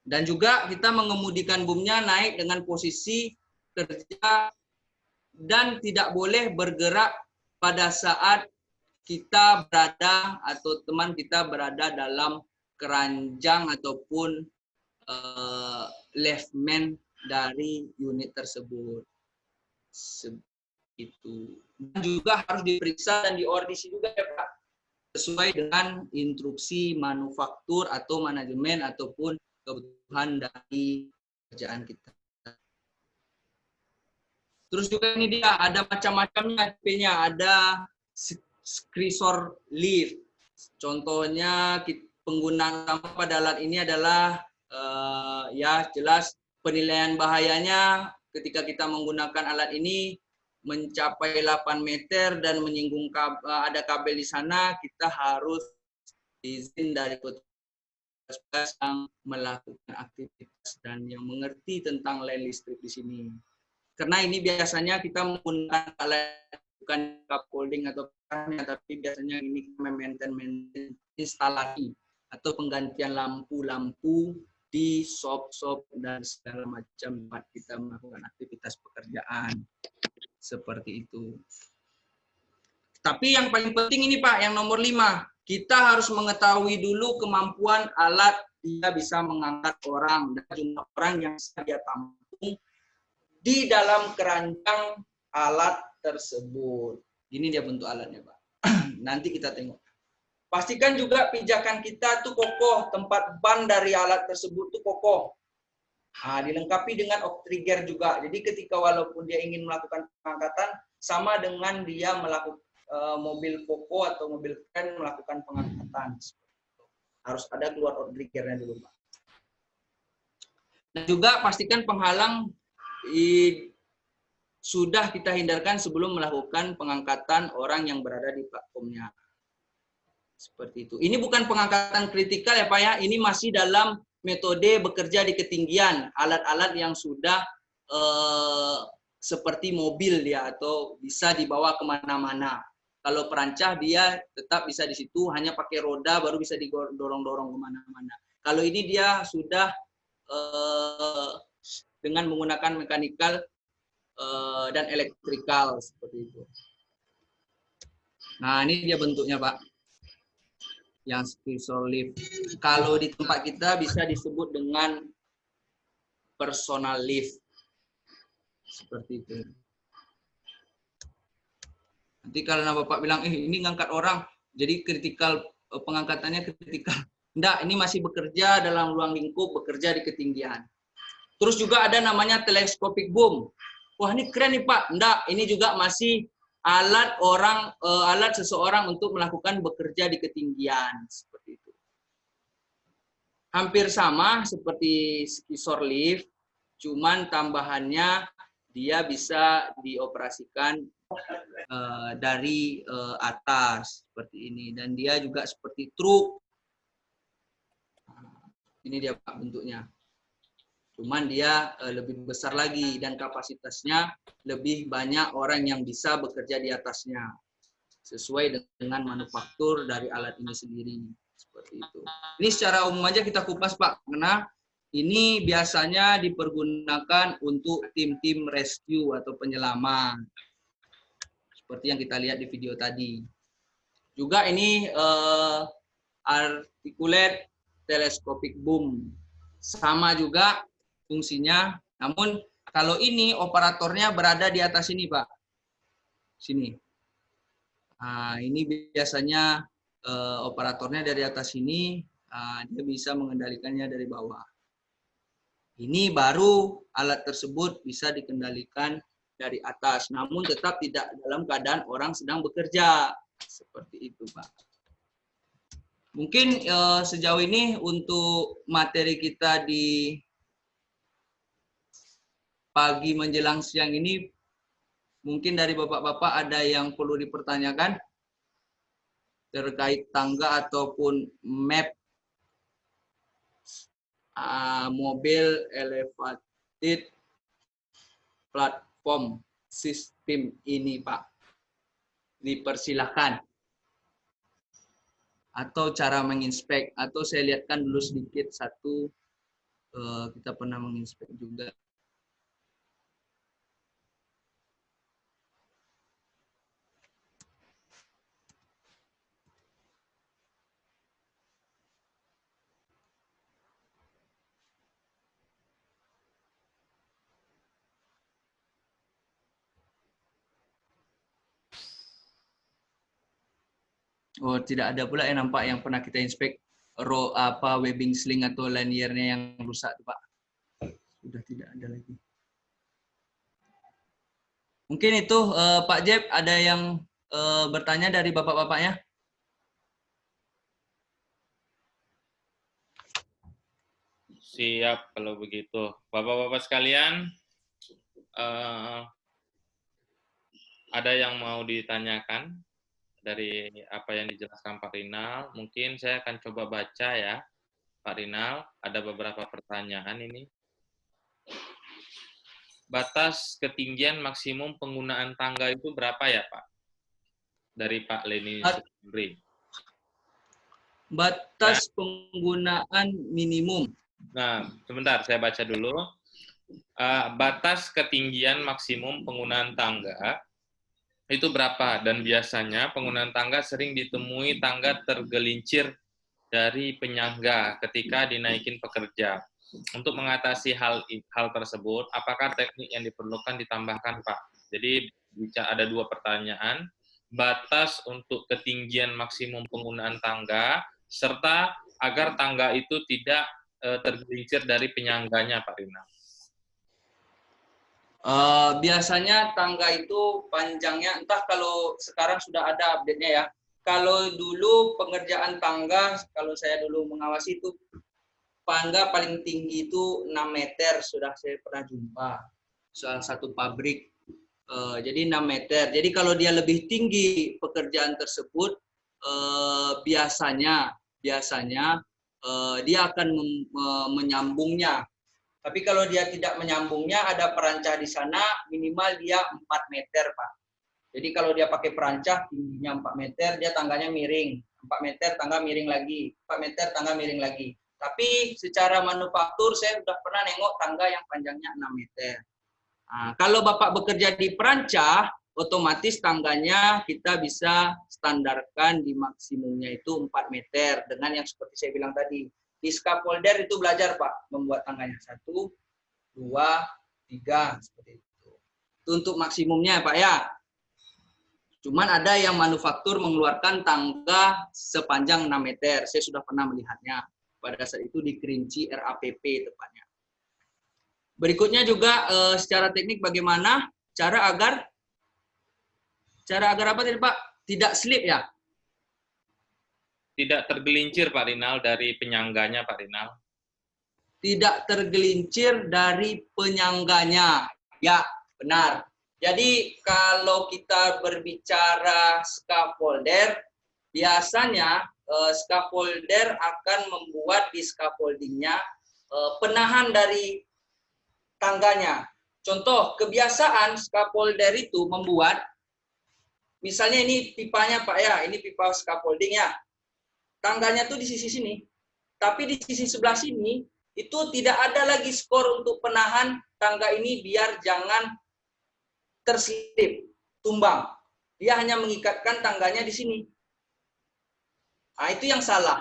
S1: Dan juga kita mengemudikan boomnya naik dengan posisi kerja dan tidak boleh bergerak pada saat kita berada atau teman kita berada dalam keranjang ataupun leftman dari unit tersebut. Itu. Dan juga harus diperiksa dan diaudisi juga ya Pak, sesuai dengan instruksi manufaktur atau manajemen ataupun kebutuhan dari kerjaan kita. Terus juga ini dia ada macam-macamnya tipenya, ada scissor lift. Contohnya penggunaan utama pada alat ini adalah ya jelas penilaian bahayanya ketika kita menggunakan alat ini mencapai 8 meter dan menyinggung ada kabel di sana, kita harus izin dari petugas yang melakukan aktivitas dan yang mengerti tentang line listrik di sini. Karena ini biasanya kita menggunakan alat bukan scaffolding atau tapi biasanya ini maintain instalasi atau penggantian lampu-lampu di shop-shop dan segala macam tempat kita melakukan aktivitas pekerjaan. Seperti itu. Tapi yang paling penting ini Pak, yang nomor 5. Kita harus mengetahui dulu kemampuan alat dia bisa mengangkat orang dan jumlah orang yang bisa dia tampung di dalam keranjang alat tersebut. Ini dia bentuk alatnya Pak. Nanti kita tengok. Pastikan juga pijakan kita tuh kokoh, tempat ban dari alat tersebut tuh kokoh. Nah, dilengkapi dengan off trigger juga. Jadi ketika walaupun dia ingin melakukan pengangkatan, sama dengan dia melakukan mobil Poco atau mobil kren melakukan pengangkatan. Harus ada keluar off triggernya dulu Pak. Dan juga pastikan penghalang sudah kita hindarkan sebelum melakukan pengangkatan orang yang berada di platformnya. Seperti itu. Ini bukan pengangkatan kritikal ya Pak ya. Ini masih dalam metode bekerja di ketinggian. Alat-alat yang sudah seperti mobil dia atau bisa dibawa kemana-mana. Kalau perancah dia tetap bisa di situ, hanya pakai roda baru bisa didorong-dorong kemana-mana. Kalau ini dia sudah dengan menggunakan mekanikal dan elektrikal seperti itu. Nah ini dia bentuknya Pak. Yang scissor lift. Kalau di tempat kita bisa disebut dengan personal lift. Seperti itu. Nanti kalau Bapak bilang, ini ngangkat orang, jadi kritikal, pengangkatannya kritikal. Enggak, ini masih bekerja dalam ruang lingkup, bekerja di ketinggian. Terus juga ada namanya telescopic boom. Wah ini keren nih Pak. Enggak, ini juga masih alat seseorang untuk melakukan bekerja di ketinggian seperti itu. Hampir sama seperti scissor lift, cuman tambahannya dia bisa dioperasikan dari atas seperti ini dan dia juga seperti truk. Ini dia Pak bentuknya. Cuman dia lebih besar lagi dan kapasitasnya lebih banyak orang yang bisa bekerja di atasnya. Sesuai dengan manufaktur dari alat ini sendiri. Seperti itu. Ini secara umum aja kita kupas Pak. Karena ini biasanya dipergunakan untuk tim-tim rescue atau penyelaman. Seperti yang kita lihat di video tadi. Juga ini articulate telescopic boom. Sama juga fungsinya, namun Kalau ini operatornya berada di atas ini, Pak. Sini. Nah, ini biasanya operatornya dari atas sini, dia bisa mengendalikannya dari bawah. Ini baru alat tersebut bisa dikendalikan dari atas, namun tetap tidak dalam keadaan orang sedang bekerja. Seperti itu, Pak. Mungkin sejauh ini untuk materi kita di pagi menjelang siang ini, mungkin dari bapak-bapak ada yang perlu dipertanyakan terkait tangga ataupun map mobil elevated platform sistem ini, Pak. Dipersilahkan. Atau cara menginspek, atau saya lihatkan dulu sedikit satu, kita pernah menginspek juga. Oh, tidak ada pula yang nampak yang pernah kita inspek webbing sling atau laniernya yang rusak, Pak. Sudah tidak ada lagi. Mungkin itu Pak Jeb, ada yang bertanya dari bapak-bapaknya?
S2: Siap kalau begitu. Bapak-bapak sekalian, ada yang mau ditanyakan dari apa yang dijelaskan Pak Rinal? Mungkin saya akan coba baca ya, Pak Rinal. Ada beberapa pertanyaan ini. Batas ketinggian maksimum penggunaan tangga itu berapa ya, Pak? Dari Pak Leni Sumri.
S1: Batas penggunaan minimum.
S2: Nah, sebentar saya baca dulu. Batas ketinggian maksimum penggunaan tangga itu berapa? Dan biasanya penggunaan tangga sering ditemui tangga tergelincir dari penyangga ketika dinaikin pekerja. Untuk mengatasi hal tersebut, apakah teknik yang diperlukan ditambahkan, Pak? Jadi ada dua pertanyaan. Batas untuk ketinggian maksimum penggunaan tangga, serta agar tangga itu tidak tergelincir dari penyangganya, Pak Rina.
S1: Biasanya tangga itu panjangnya, entah kalau sekarang sudah ada update-nya ya. Kalau dulu pengerjaan tangga, kalau saya dulu mengawasi itu, tangga paling tinggi itu 6 meter, sudah saya pernah jumpa. Salah satu pabrik. Jadi 6 meter. Jadi kalau dia lebih tinggi pekerjaan tersebut, biasanya dia akan menyambungnya. Tapi kalau dia tidak menyambungnya, ada perancah di sana, minimal dia 4 meter, Pak. Jadi kalau dia pakai perancah, tingginya 4 meter, dia tangganya miring. 4 meter, tangga miring lagi. 4 meter, tangga miring lagi. Tapi secara manufaktur, saya sudah pernah nengok tangga yang panjangnya 6 meter. Nah, kalau Bapak bekerja di perancah, otomatis tangganya kita bisa standarkan di maksimumnya itu 4 meter. Dengan yang seperti saya bilang tadi. Di scaffolder itu belajar, Pak, membuat tangganya 1, 2, 3, seperti itu. Itu untuk maksimumnya, Pak, ya. Cuman ada yang manufaktur mengeluarkan tangga sepanjang 6 meter. Saya sudah pernah melihatnya. Pada saat itu di Kerinci RAPP tepatnya. Berikutnya juga secara teknik bagaimana cara agar apa tadi, Pak? Tidak slip ya?
S2: Tidak tergelincir, Pak Rinal, dari penyangganya, Pak Rinal.
S1: Tidak tergelincir dari penyangganya. Ya, benar. Jadi kalau kita berbicara scaffolder, biasanya scaffolder akan membuat di scaffoldingnya penahan dari tangganya. Contoh, kebiasaan scaffolder itu membuat, misalnya ini pipanya, Pak, ya, ini pipa scaffolding ya. Tangganya tuh di sisi sini, tapi di sisi sebelah sini itu tidak ada lagi skor untuk penahan tangga ini biar jangan terselip, tumbang. Dia hanya mengikatkan tangganya di sini. Nah, itu yang salah.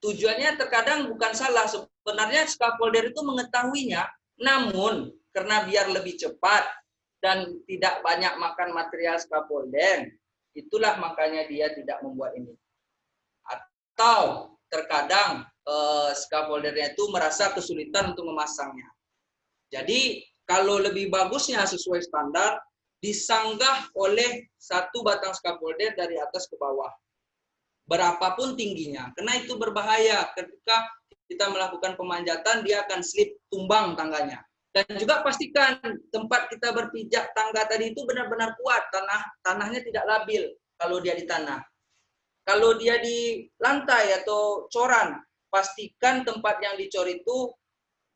S1: Tujuannya terkadang bukan salah, sebenarnya scaffolder itu mengetahuinya, namun karena biar lebih cepat dan tidak banyak makan material scaffolder, itulah makanya dia tidak membuat ini. Atau terkadang scaffoldernya itu merasa kesulitan untuk memasangnya. Jadi kalau lebih bagusnya sesuai standar, disanggah oleh satu batang scaffolder dari atas ke bawah. Berapapun tingginya, karena itu berbahaya ketika kita melakukan pemanjatan, dia akan slip, tumbang tangganya. Dan juga pastikan tempat kita berpijak tangga tadi itu benar-benar kuat, tanahnya tidak labil kalau dia di tanah. Kalau dia di lantai atau coran, pastikan tempat yang dicor itu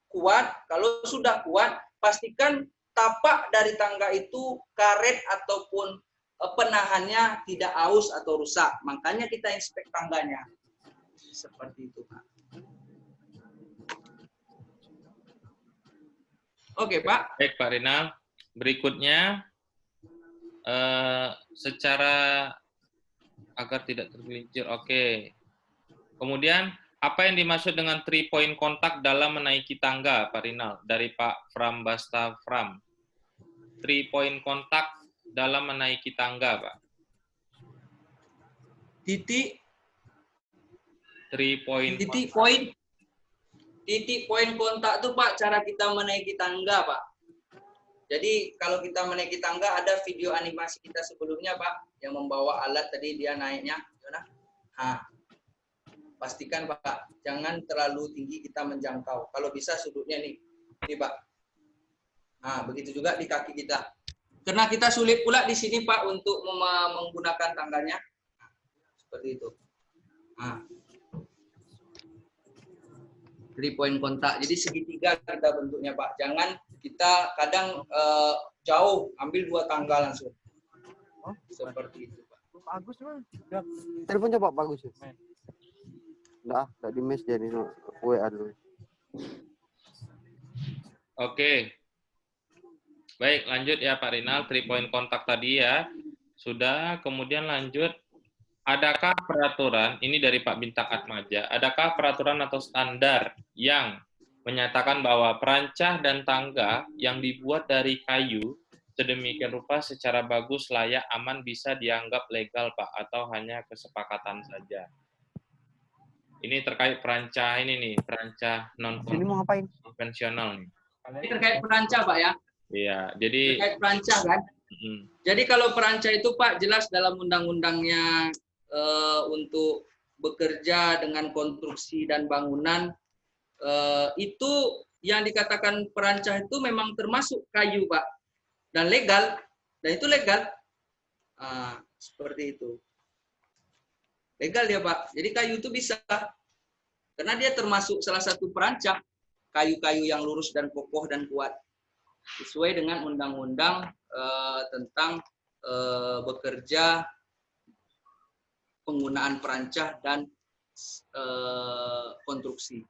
S1: kuat. Kalau sudah kuat, pastikan tapak dari tangga itu karet ataupun penahannya tidak aus atau rusak. Makanya kita inspek tangganya. Seperti itu, Pak. Oke, Pak.
S2: Baik, Pak Rinal. Berikutnya, secara agar tidak tergelincir. Oke. Kemudian, apa yang dimaksud dengan 3 point kontak dalam menaiki tangga, Pak Rinal? Dari Pak Fram Basta Fram. 3 point kontak dalam menaiki tangga, Pak.
S1: Titik
S2: 3 point.
S1: Titik poin kontak itu, Pak, cara kita menaiki tangga, Pak. Jadi kalau kita menaiki tangga, ada video animasi kita sebelumnya, Pak, yang membawa alat tadi dia naiknya. Nah, pastikan, Pak, jangan terlalu tinggi kita menjangkau. Kalau bisa sudutnya nih, Pak. Nah, begitu juga di kaki kita. Karena kita sulit pula di sini, Pak, untuk menggunakan tangganya. Nah, seperti itu. Nah, 3 point kontak. Jadi segitiga kita bentuknya, Pak. Jangan kita kadang jauh, ambil 2 tangga langsung. Seperti itu, Pak.
S6: Bagus mah.
S3: Telepon coba bagus ya. Dah, tadi mes jadi WA dulu.
S2: Oke. Baik, lanjut ya Pak Rinal. 3 point kontak tadi ya. Sudah, kemudian lanjut. Adakah peraturan, ini dari Pak Bintang Atmaja, adakah peraturan atau standar yang menyatakan bahwa perancah dan tangga yang dibuat dari kayu sedemikian rupa secara bagus, layak, aman bisa dianggap legal, Pak, atau hanya kesepakatan saja? Ini terkait perancah ini nih, perancah
S3: Sini mau ngapain?
S2: non-konvensional nih.
S1: Ini terkait perancah, Pak, ya?
S2: Iya, jadi
S1: Terkait perancah, kan? Jadi kalau perancah itu, Pak, jelas dalam undang-undangnya untuk bekerja dengan konstruksi dan bangunan, itu yang dikatakan perancah itu memang termasuk kayu, Pak, dan legal, dan itu legal. Seperti itu. Legal ya, Pak. Jadi kayu itu bisa, karena dia termasuk salah satu perancah, kayu-kayu yang lurus dan kokoh dan kuat, sesuai dengan undang-undang tentang bekerja, penggunaan perancah dan konstruksi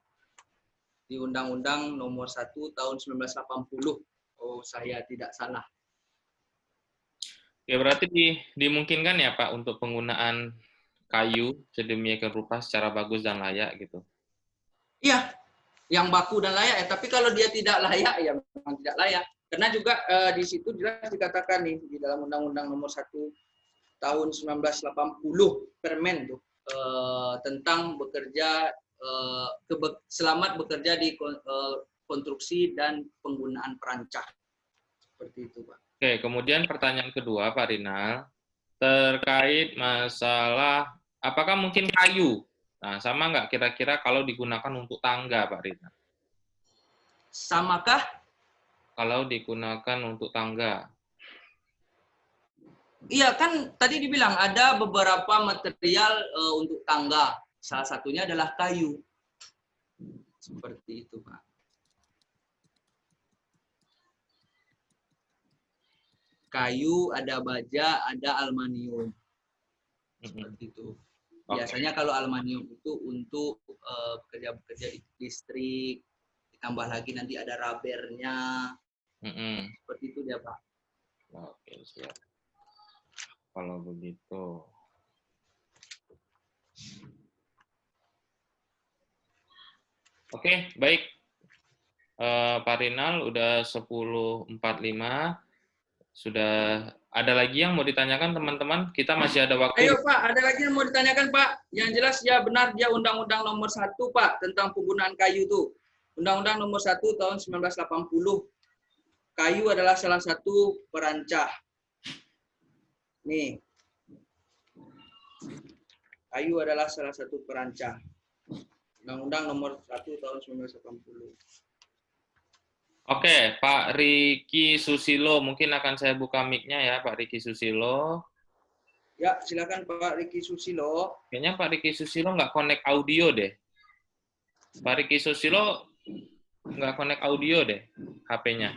S1: di Undang-Undang Nomor 1 Tahun 1980. Oh, saya tidak salah.
S2: ya berarti dimungkinkan ya Pak untuk penggunaan kayu sedemikian rupa secara bagus dan layak gitu.
S1: Iya, yang baku dan layak ya. Tapi kalau dia tidak layak, ya memang tidak layak. Karena juga di situ jelas dikatakan nih di dalam Undang-Undang Nomor 1 Tahun 1980 Permen tuh tentang bekerja selamat bekerja di konstruksi dan penggunaan perancah. Seperti itu, Pak.
S2: Oke, kemudian pertanyaan kedua Pak Rinal terkait masalah apakah mungkin kayu. Nah, sama nggak kira-kira kalau digunakan untuk tangga, Pak Rinal?
S1: Samakah?
S2: Kalau digunakan untuk tangga.
S1: Iya, kan tadi dibilang ada beberapa material untuk tangga. Salah satunya adalah kayu. Seperti itu, Pak. Kayu, ada baja, ada aluminium. Seperti itu. Biasanya kalau aluminium itu untuk bekerja-bekerja di listrik, ditambah lagi nanti ada rubbernya. Seperti itu dia, Pak.
S2: Oke, siap. Kalau begitu. Oke, baik. Pak Rinal udah 10.45. Sudah ada lagi yang mau ditanyakan teman-teman? Kita masih ada waktu.
S1: Ayo Pak, ada lagi yang mau ditanyakan Pak? Yang jelas ya benar dia Undang-Undang Nomor 1 Pak tentang penggunaan kayu itu. Undang-Undang Nomor 1 tahun 1980. Kayu adalah salah satu perancah. Nih. Kayu adalah salah satu perancah. Undang-Undang Nomor 1 tahun 1980.
S2: Oke, Pak Riki Susilo, mungkin akan saya buka mic-nya ya, Pak Riki Susilo.
S1: Ya, silakan Pak Riki Susilo.
S2: Kayaknya Pak Riki Susilo nggak connect audio deh. Pak Riki Susilo nggak connect audio deh, HP-nya.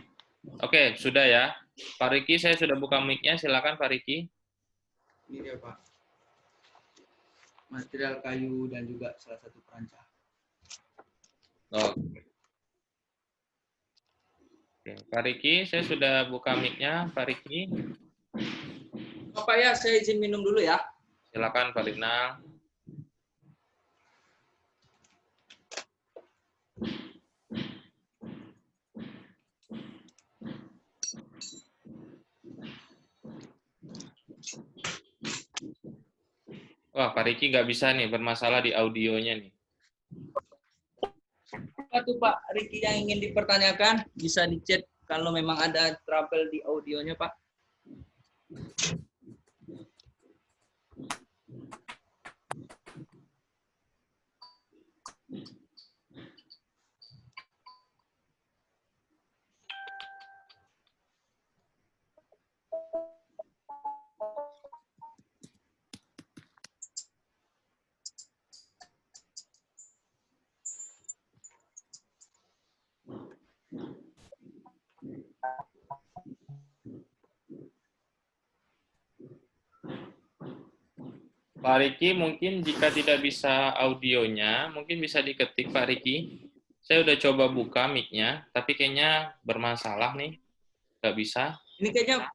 S2: Oke, sudah ya. Pak Riki, saya sudah buka mic-nya, silakan Pak Riki.
S1: Ini dia Pak. Material kayu dan juga salah satu perancah.
S2: Oke, Pak Riki, saya sudah buka mic-nya, Pak Riki.
S1: Pak ya, saya izin minum dulu ya.
S2: Silakan Pak Rinal. Wah, Pak Riki nggak bisa nih, bermasalah di audionya nih.
S1: Apa tuh Pak Riki yang ingin dipertanyakan? Bisa di chat kalau memang ada trouble di audionya Pak.
S2: Pak Riki, mungkin jika tidak bisa audionya, mungkin bisa diketik Pak Riki. Saya udah coba buka mic-nya, tapi kayaknya bermasalah nih. Nggak bisa.
S1: Ini kayaknya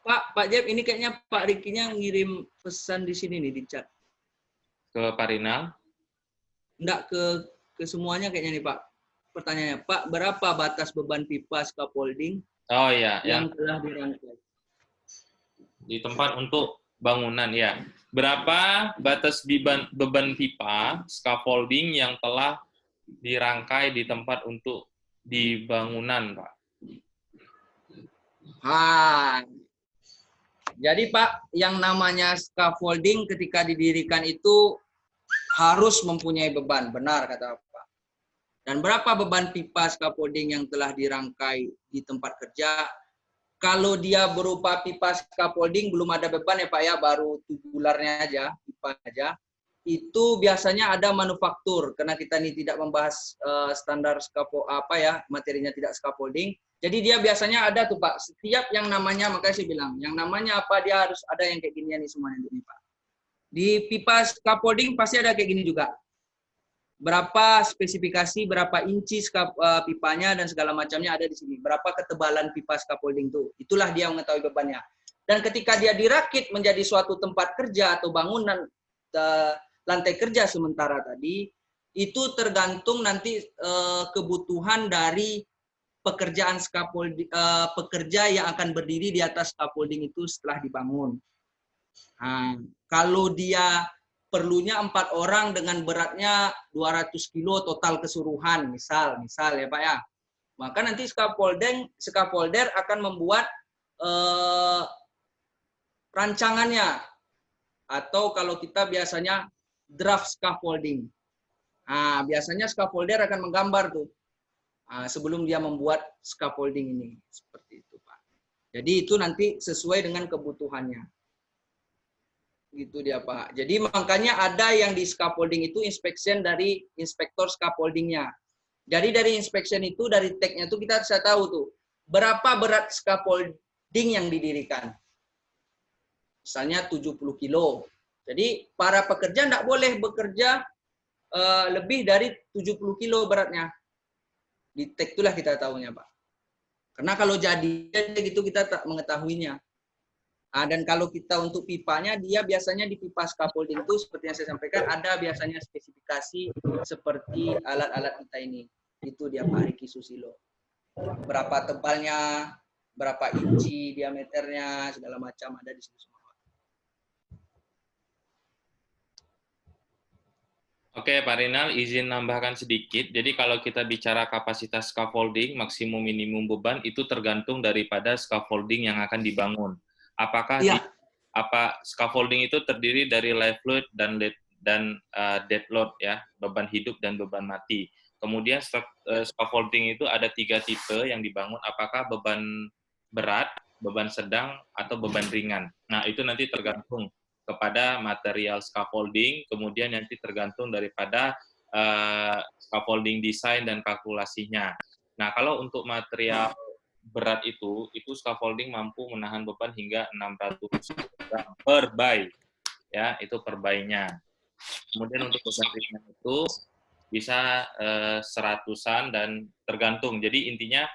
S1: Pak Jeb, ini kayaknya Pak Rikinya ngirim pesan di sini nih di chat.
S2: Ke Pak Rinal.
S1: Enggak ke semuanya kayaknya nih Pak. Pertanyaannya, Pak, berapa batas beban pipa scaffolding
S2: Oh iya,
S1: yang telah dirangkai?
S2: Di tempat untuk bangunan ya. Berapa batas beban pipa scaffolding yang telah dirangkai di tempat untuk di bangunan, Pak?
S1: Jadi Pak, yang namanya scaffolding ketika didirikan itu harus mempunyai beban, benar kata Pak. Dan berapa beban pipa scaffolding yang telah dirangkai di tempat kerja? Kalau dia berupa pipa scaffolding belum ada beban ya Pak ya, baru tubularnya aja, pipa aja. Itu biasanya ada manufaktur karena kita ini tidak membahas standar materinya tidak scaffolding. Jadi dia biasanya ada tuh Pak, setiap yang namanya, makanya saya bilang, yang namanya apa dia harus ada yang kayak ginian nih semuanya ini Pak. Di pipa scaffolding pasti ada kayak gini juga. Berapa spesifikasi, berapa inci pipanya dan segala macamnya ada di sini. Berapa ketebalan pipa scaffolding itu. Itulah dia mengetahui bebannya. Dan ketika dia dirakit menjadi suatu tempat kerja atau bangunan lantai kerja sementara tadi, itu tergantung nanti kebutuhan dari pekerjaan scaffolding, pekerja yang akan berdiri di atas scaffolding itu setelah dibangun. Nah, kalau dia perlunya 4 orang dengan beratnya 200 kilo total keseluruhan, misal ya Pak ya. Maka nanti scaffolder akan membuat rancangannya. Atau kalau kita biasanya draft scaffolding. Nah, biasanya scaffolder akan menggambar tuh. Sebelum dia membuat scaffolding ini. Seperti itu Pak. Jadi itu nanti sesuai dengan kebutuhannya. Gitu dia Pak. Jadi makanya ada yang di scaffolding itu inspection dari inspektor scaffoldingnya. Jadi dari inspection itu, dari tag-nya itu kita bisa tahu tuh berapa berat scaffolding yang didirikan. Misalnya 70 kilo. Jadi para pekerja tidak boleh bekerja lebih dari 70 kilo beratnya. Di tag itulah kita tahunya Pak. Karena kalau jadi gitu kita tak mengetahuinya. Dan kalau kita untuk pipanya, dia biasanya di pipa scaffolding itu seperti yang saya sampaikan, ada biasanya spesifikasi seperti alat-alat kita ini. Itu dia Pak Riki Susilo. Berapa tebalnya, berapa inci diameternya, segala macam ada di situ semua.
S2: Oke, Pak Rinal, izin nambahkan sedikit. Jadi kalau kita bicara kapasitas scaffolding, maksimum minimum beban, itu tergantung daripada scaffolding yang akan dibangun. Apakah scaffolding itu terdiri dari live load dan dead load, ya, beban hidup dan beban mati. Kemudian scaffolding itu ada 3 tipe yang dibangun, apakah beban berat, beban sedang, atau beban ringan. Nah, itu nanti tergantung kepada material scaffolding, kemudian nanti tergantung daripada scaffolding desain dan kalkulasinya. Nah, kalau untuk material berat itu scaffolding mampu menahan beban hingga 600 gram per bay, ya, itu per baynya. Kemudian untuk beban ringan itu bisa 100-an dan tergantung. Jadi intinya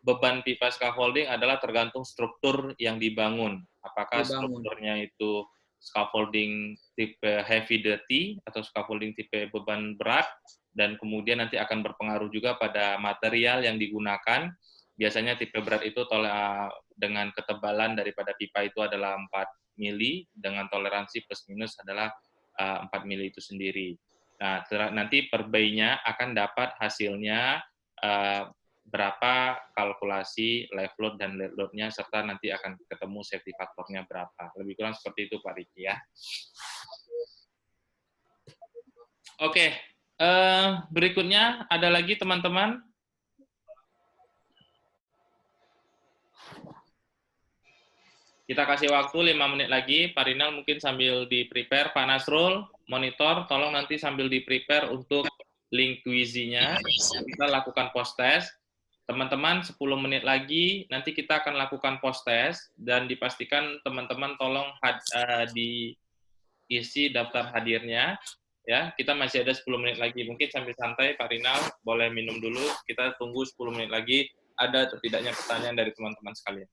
S2: beban pipa scaffolding adalah tergantung struktur yang dibangun. Apakah strukturnya itu scaffolding tipe heavy duty atau scaffolding tipe beban berat, dan kemudian nanti akan berpengaruh juga pada material yang digunakan. Biasanya tipe berat itu dengan ketebalan daripada pipa itu adalah 4 mili, dengan toleransi plus minus adalah 4 mili itu sendiri. Nah, nanti per bay-nya akan dapat hasilnya berapa kalkulasi live load dan dead load-nya, serta nanti akan ketemu safety faktornya berapa. Lebih kurang seperti itu, Pak Riki, ya. Oke, berikutnya ada lagi teman-teman. Kita kasih waktu 5 menit lagi. Pak Rinal mungkin sambil di-prepare. Pak Nasrul, monitor, tolong nanti sambil di-prepare untuk link quiz-nya. Kita lakukan post-test. Teman-teman, 10 menit lagi, nanti kita akan lakukan post-test, dan dipastikan teman-teman tolong diisi daftar hadirnya. Ya, kita masih ada 10 menit lagi. Mungkin sambil santai, Pak Rinal, boleh minum dulu. Kita tunggu 10 menit lagi, ada atau tidaknya pertanyaan dari teman-teman sekalian.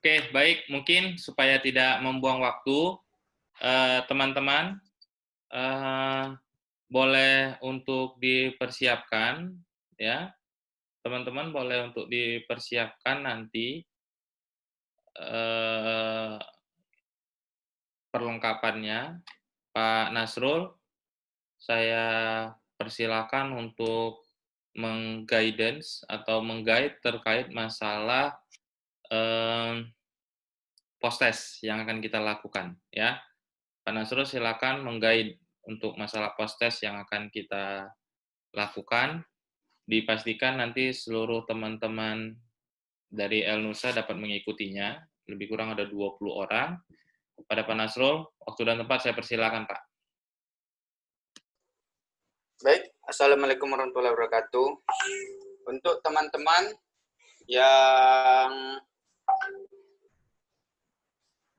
S2: Oke, baik. Mungkin supaya tidak membuang waktu, teman-teman boleh untuk dipersiapkan, ya, teman-teman boleh untuk dipersiapkan nanti perlengkapannya. Pak Nasrul, saya persilakan untuk meng-guidance atau meng-guide terkait masalah post-test yang akan kita lakukan. Ya, Pak Nasrul silakan meng-guide untuk masalah post-test yang akan kita lakukan. Dipastikan nanti seluruh teman-teman dari El Nusa dapat mengikutinya. Lebih kurang ada 20 orang. Pada Pak Nasrul, waktu dan tempat saya persilakan, Pak.
S6: Baik, Assalamualaikum warahmatullahi wabarakatuh. Untuk teman-teman yang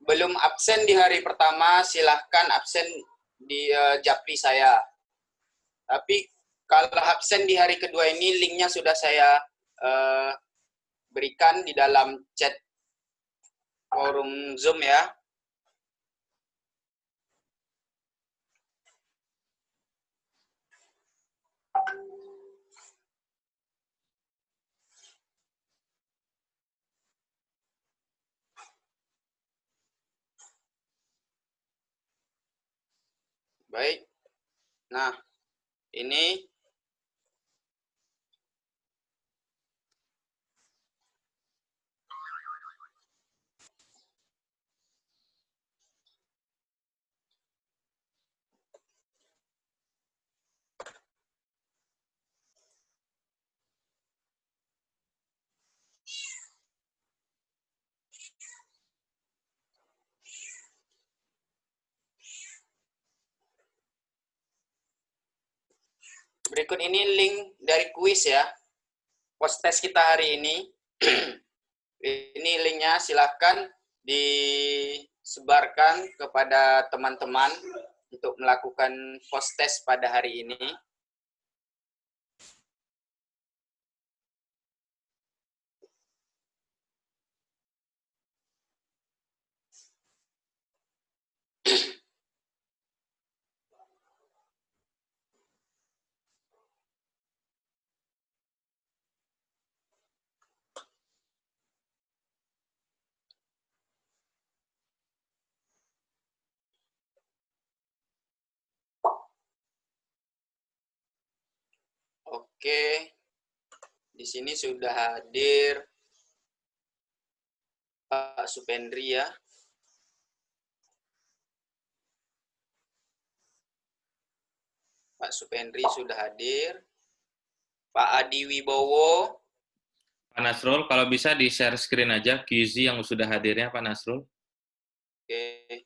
S6: belum absen di hari pertama, silahkan absen di Japli saya. Tapi kalau absen di hari kedua ini, linknya sudah saya berikan di dalam chat forum Zoom ya. Baik. Nah, ini berikut ini link dari kuis ya. Post test kita hari ini. Ini linknya, silahkan disebarkan kepada teman-teman untuk melakukan post test pada hari ini. Oke, di sini sudah hadir Pak Supendri ya. Pak Supendri sudah hadir. Pak Adi Wibowo.
S2: Pak Nasrul, kalau bisa di-share screen aja QZ yang sudah hadirnya, Pak Nasrul.
S6: Oke.